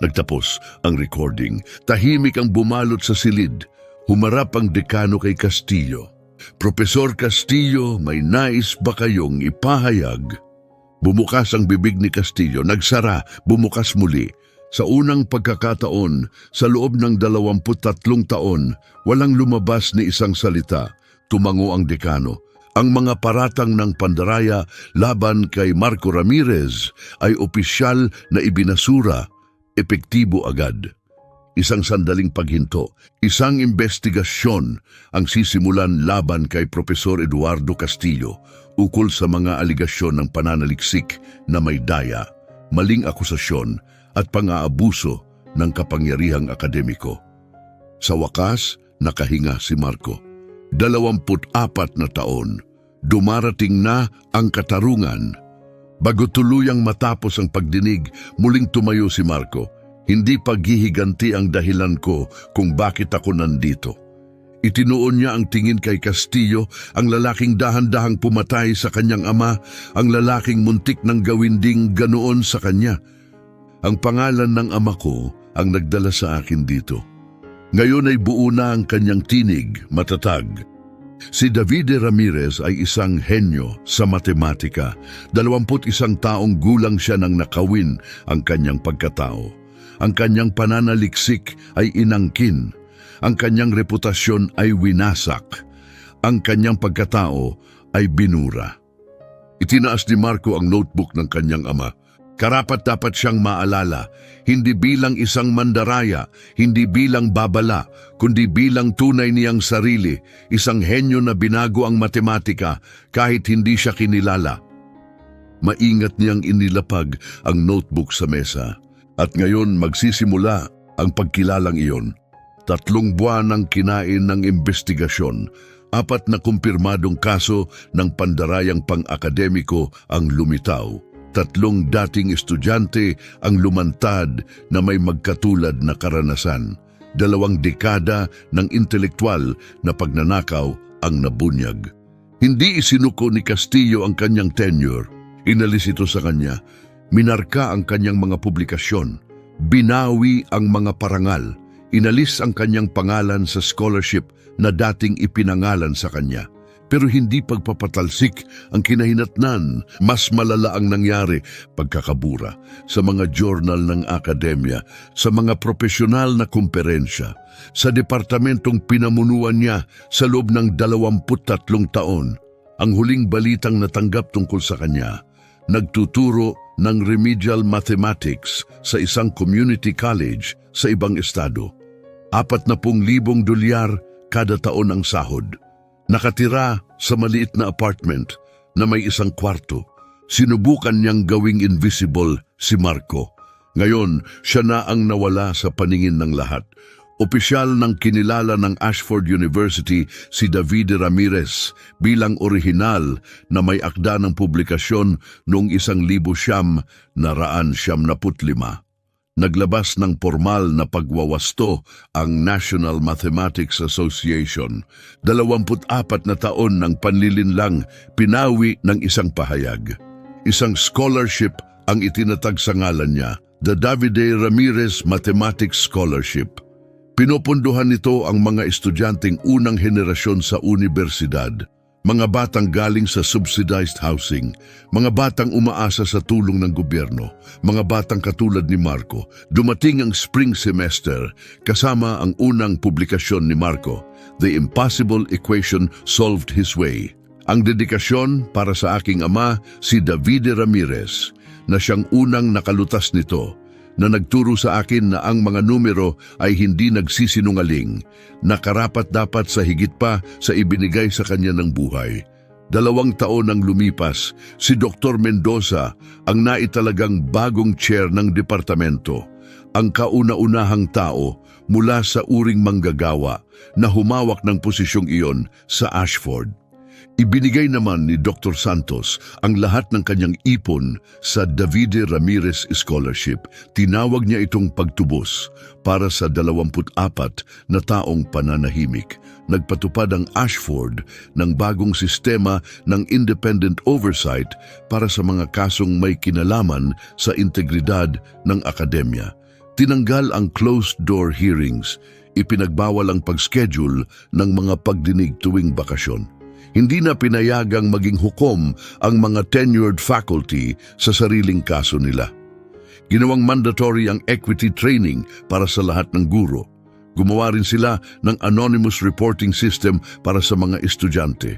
Nagtapos ang recording, tahimik ang bumalot sa silid, humarap ang dekano kay Castillo. Profesor Castillo, may nais ba kayong ipahayag? Bumukas ang bibig ni Castillo, nagsara, bumukas muli. Sa unang pagkakataon, sa loob ng 23 taon, walang lumabas ni isang salita. Tumango ang dekano. Ang mga paratang ng pandaraya laban kay Marco Ramirez ay opisyal na ibinasura, epektibo agad. Isang sandaling paghinto, isang investigasyon ang sisimulan laban kay Profesor Eduardo Castillo ukol sa mga aligasyon ng pananaliksik na may daya, maling akusasyon at pang-aabuso ng kapangyarihang akademiko. Sa wakas, nakahinga si Marco. 24 na taon, dumarating na ang katarungan. Bago tuluyang matapos ang pagdinig, muling tumayo si Marco. Hindi paghihiganti ang dahilan ko kung bakit ako nandito. Itinuon niya ang tingin kay Castillo, ang lalaking dahan-dahang pumatay sa kanyang ama, ang lalaking muntik ng gawin ding ganoon sa kanya. Ang pangalan ng ama ko ang nagdala sa akin dito. Ngayon ay buo na ang kanyang tinig, matatag. Si Davide Ramirez ay isang henyo sa matematika. 21 taong gulang siya nang nakawin ang kanyang pagkatao. Ang kanyang pananaliksik ay inangkin. Ang kanyang reputasyon ay winasak. Ang kanyang pagkatao ay binura. Itinaas ni Marco ang notebook ng kanyang ama. Karapat-dapat siyang maalala, hindi bilang isang mandaraya, hindi bilang babala, kundi bilang tunay niyang sarili, isang henyo na binago ang matematika kahit hindi siya kinilala. Maingat niyang inilapag ang notebook sa mesa, at ngayon magsisimula ang pagkilalang iyon. 3 buwan ang kinain ng investigasyon, 4 na kumpirmadong kaso ng pandarayang pang-akademiko ang lumitaw. 3 dating estudyante ang lumantad na may magkatulad na karanasan. 2 dekada ng intelektual na pagnanakaw ang nabunyag. Hindi isinuko ni Castillo ang kanyang tenure. Inalis ito sa kanya. Minarka ang kanyang mga publikasyon. Binawi ang mga parangal. Inalis ang kanyang pangalan sa scholarship na dating ipinangalan sa kanya. Pero hindi pagpapatalsik ang kinahinatnan, mas malala ang nangyari, pagkakabura sa mga journal ng akademya, sa mga profesional na kumperensya, sa departamentong pinamunuan niya sa loob ng 23 taon. Ang huling balitang natanggap tungkol sa kanya, nagtuturo ng remedial mathematics sa isang community college sa ibang estado. 40,000 dolyar kada taon ang sahod. Nakatira sa maliit na apartment na may 1 kwarto. Sinubukan niyang gawing invisible si Marco. Ngayon, siya na ang nawala sa paningin ng lahat. Opisyal ng kinilala ng Ashford University si Davide Ramirez bilang orihinal na may akda ng publikasyon noong 1995. Naglabas ng formal na pagwawasto ang National Mathematics Association. 24 na taon ng panlilinlang pinawi ng isang pahayag. Isang scholarship ang itinatag sa ngalan niya, the Davide Ramirez Mathematics Scholarship. Pinopondohan nito ang mga estudyanteng unang henerasyon sa universidad. Mga batang galing sa subsidized housing, mga batang umaasa sa tulong ng gobyerno, mga batang katulad ni Marco. Dumating ang spring semester kasama ang unang publikasyon ni Marco, The Impossible Equation Solved His Way. Ang dedikasyon para sa aking ama, si Davide Ramirez, na siyang unang nakalutas nito, na nagturo sa akin na ang mga numero ay hindi nagsisinungaling, na karapat-dapat sa higit pa sa ibinigay sa kanya ng buhay. 2 taon nang lumipas, si Dr. Mendoza ang naitalagang bagong chair ng departamento, ang kauna-unahang tao mula sa uring manggagawa na humawak ng posisyong iyon sa Ashford. Ibinigay naman ni Dr. Santos ang lahat ng kanyang ipon sa Davide Ramirez Scholarship. Tinawag niya itong pagtubos para sa 24 na taong pananahimik. Nagpatupad ang Ashford ng bagong sistema ng independent oversight para sa mga kasong may kinalaman sa integridad ng akademya. Tinanggal ang closed-door hearings. Ipinagbawal ang pag-schedule ng mga pagdinig tuwing bakasyon. Hindi na pinayagang maging hukom ang mga tenured faculty sa sariling kaso nila. Ginawang mandatory ang equity training para sa lahat ng guro. Gumawa rin sila ng anonymous reporting system para sa mga estudyante.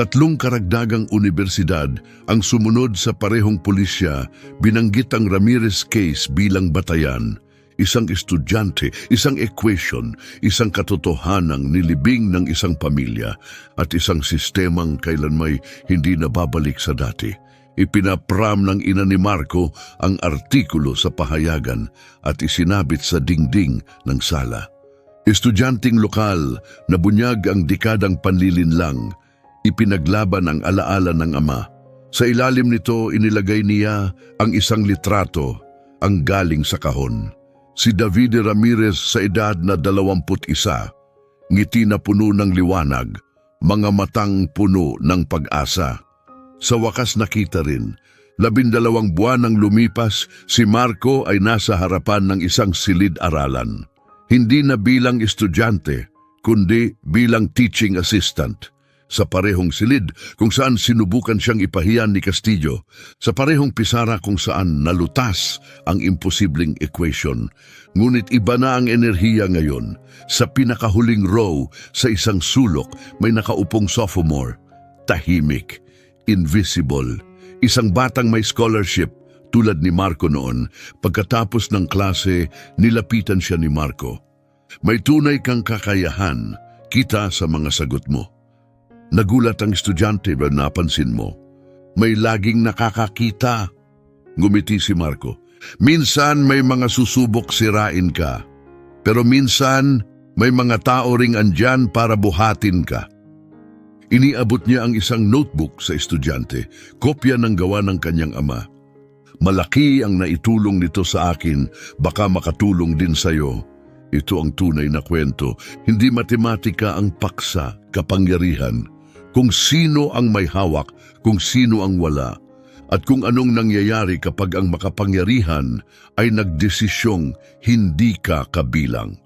3 karagdagang universidad ang sumunod sa parehong pulisya. Binanggit ang Ramirez case bilang batayan. Isang estudyante, isang equation, isang katotohanang nilibing ng isang pamilya at isang sistemang kailanmay hindi nababalik sa dati. Ipinapram ng ina ni Marco ang artikulo sa pahayagan at isinabit sa dingding ng sala. Estudyanteng lokal na bunyag ang dekadang panlilinlang, ipinaglaban ang alaala ng ama. Sa ilalim nito inilagay niya ang isang litrato, ang galing sa kahon. Si Davide Ramirez sa edad na 21, ngiti na puno ng liwanag, mga matang puno ng pag-asa. Sa wakas nakita rin, 12 buwan nang lumipas, si Marco ay nasa harapan ng isang silid-aralan. Hindi na bilang estudyante, kundi bilang teaching assistant. Sa parehong silid kung saan sinubukan siyang ipahiyan ni Castillo, sa parehong pisara kung saan nalutas ang imposibleng equation. Ngunit iba na ang enerhiya ngayon. Sa pinakahuling row, sa isang sulok, may nakaupong sophomore. Tahimik, invisible, isang batang may scholarship tulad ni Marco noon. Pagkatapos ng klase, nilapitan siya ni Marco. May tunay kang kakayahan, kita sa mga sagot mo. Nagulat ang estudyante, ba napansin mo? May laging nakakakita. Ngumiti si Marco. Minsan may mga susubok sirain ka. Pero minsan may mga tao ring andyan para buhatin ka. Iniabot niya ang isang notebook sa estudyante, kopya ng gawa ng kanyang ama. Malaki ang naitulong nito sa akin, baka makatulong din sa'yo. Ito ang tunay na kwento, hindi matematika ang paksa, kapangyarihan. Kung sino ang may hawak, kung sino ang wala, at kung anong nangyayari kapag ang makapangyarihan ay nagdesisyong hindi ka kabilang.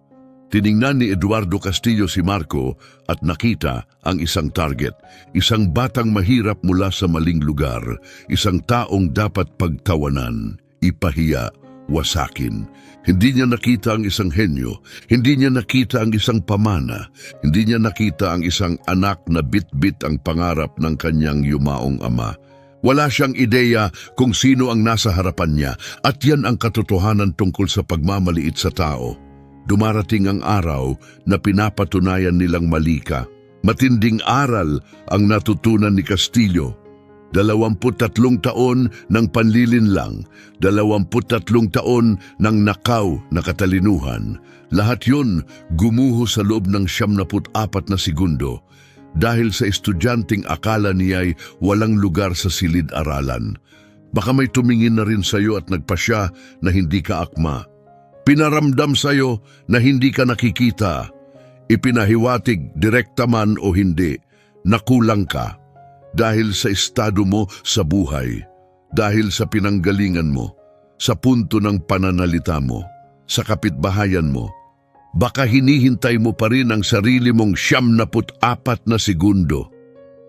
Tiningnan ni Eduardo Castillo si Marco at nakita ang isang target, isang batang mahirap mula sa maling lugar, isang taong dapat pagtawanan, ipahiya, wasakin. Hindi niya nakita ang isang henyo, hindi niya nakita ang isang pamana, hindi niya nakita ang isang anak na bit-bit ang pangarap ng kanyang yumaong ama. Wala siyang ideya kung sino ang nasa harapan niya at yan ang katotohanan tungkol sa pagmamaliit sa tao. Dumarating ang araw na pinapatunayan nilang mali ka. Matinding aral ang natutunan ni Castillo. 23 taon ng panlilinlang, 23 taon ng nakaw na katalinuhan. Lahat yun gumuho sa loob ng 74 na segundo dahil sa estudyanteng akala niya'y walang lugar sa silid-aralan. Baka may tumingin na rin sa'yo at nagpasya na hindi ka akma. Pinaramdam sa'yo na hindi ka nakikita. Ipinahiwatig direkta man o hindi, nakulang ka. Dahil sa estado mo sa buhay, dahil sa pinanggalingan mo, sa punto ng pananalita mo, sa kapitbahayan mo, baka hinihintay mo pa rin ang sarili mong 74 na segundo.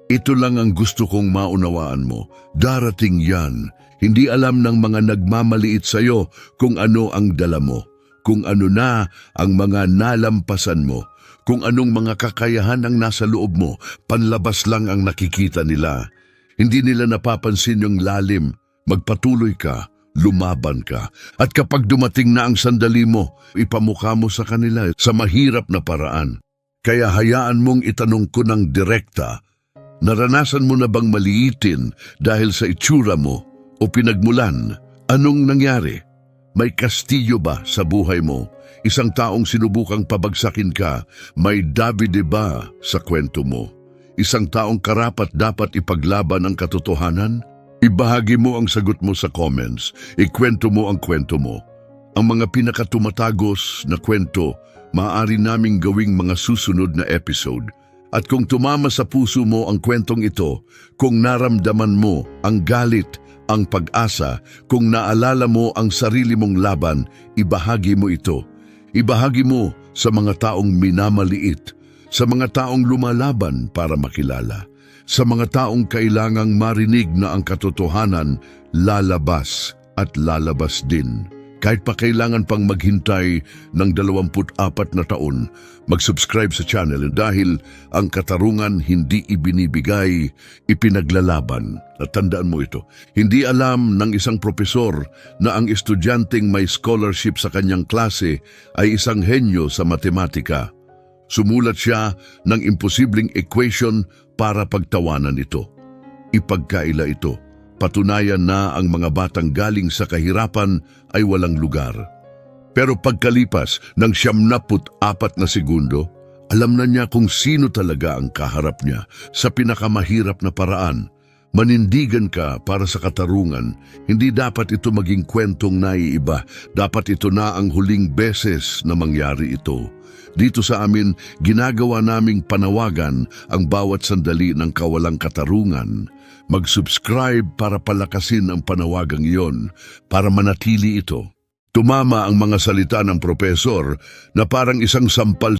Ito lang ang gusto kong maunawaan mo. Darating yan. Hindi alam ng mga nagmamaliit sa'yo kung ano ang dala mo, kung ano na ang mga nalampasan mo, kung anong mga kakayahan ang nasa loob mo, panlabas lang ang nakikita nila. Hindi nila napapansin yung lalim. Magpatuloy ka, lumaban ka. At kapag dumating na ang sandali mo, ipamukha mo sa kanila sa mahirap na paraan. Kaya hayaan mong itanong ko ng direkta, naranasan mo na bang maliitin dahil sa itsura mo o pinagmulan? Anong nangyari? May kastilyo ba sa buhay mo? Isang taong sinubukang pabagsakin ka? May Davide ba sa kwento mo? Isang taong karapat dapat ipaglaban ang katotohanan? Ibahagi mo ang sagot mo sa comments. Ikwento mo ang kwento mo. Ang mga pinakatumatagos na kwento, maaari naming gawing mga susunod na episode. At kung tumama sa puso mo ang kwentong ito, kung naramdaman mo ang galit, ang pag-asa, kung naalala mo ang sarili mong laban, ibahagi mo ito. Ibahagi mo sa mga taong minamaliit, sa mga taong lumalaban para makilala, sa mga taong kailangang marinig na ang katotohanan lalabas at lalabas din. Kahit pa kailangan pang maghintay ng 24 na taon, mag-subscribe sa channel dahil ang katarungan hindi ibinibigay, ipinaglalaban. At tandaan mo ito, hindi alam ng isang propesor na ang estudyanteng may scholarship sa kanyang klase ay isang henyo sa matematika. Sumulat siya ng imposibleng equation para pagtawanan ito. Ipagkaila ito. Patunayan na ang mga batang galing sa kahirapan ay walang lugar. Pero pagkalipas ng 74 na segundo, alam na niya kung sino talaga ang kaharap niya sa pinakamahirap na paraan. Manindigan ka para sa katarungan. Hindi dapat ito maging kwentong naiiba. Dapat ito na ang huling beses na mangyari ito. Dito sa amin, ginagawa naming panawagan ang bawat sandali ng kawalang katarungan. Mag-subscribe para palakasin ang panawagang iyon, para manatili ito. Tumama ang mga salita ng propesor na parang isang sampal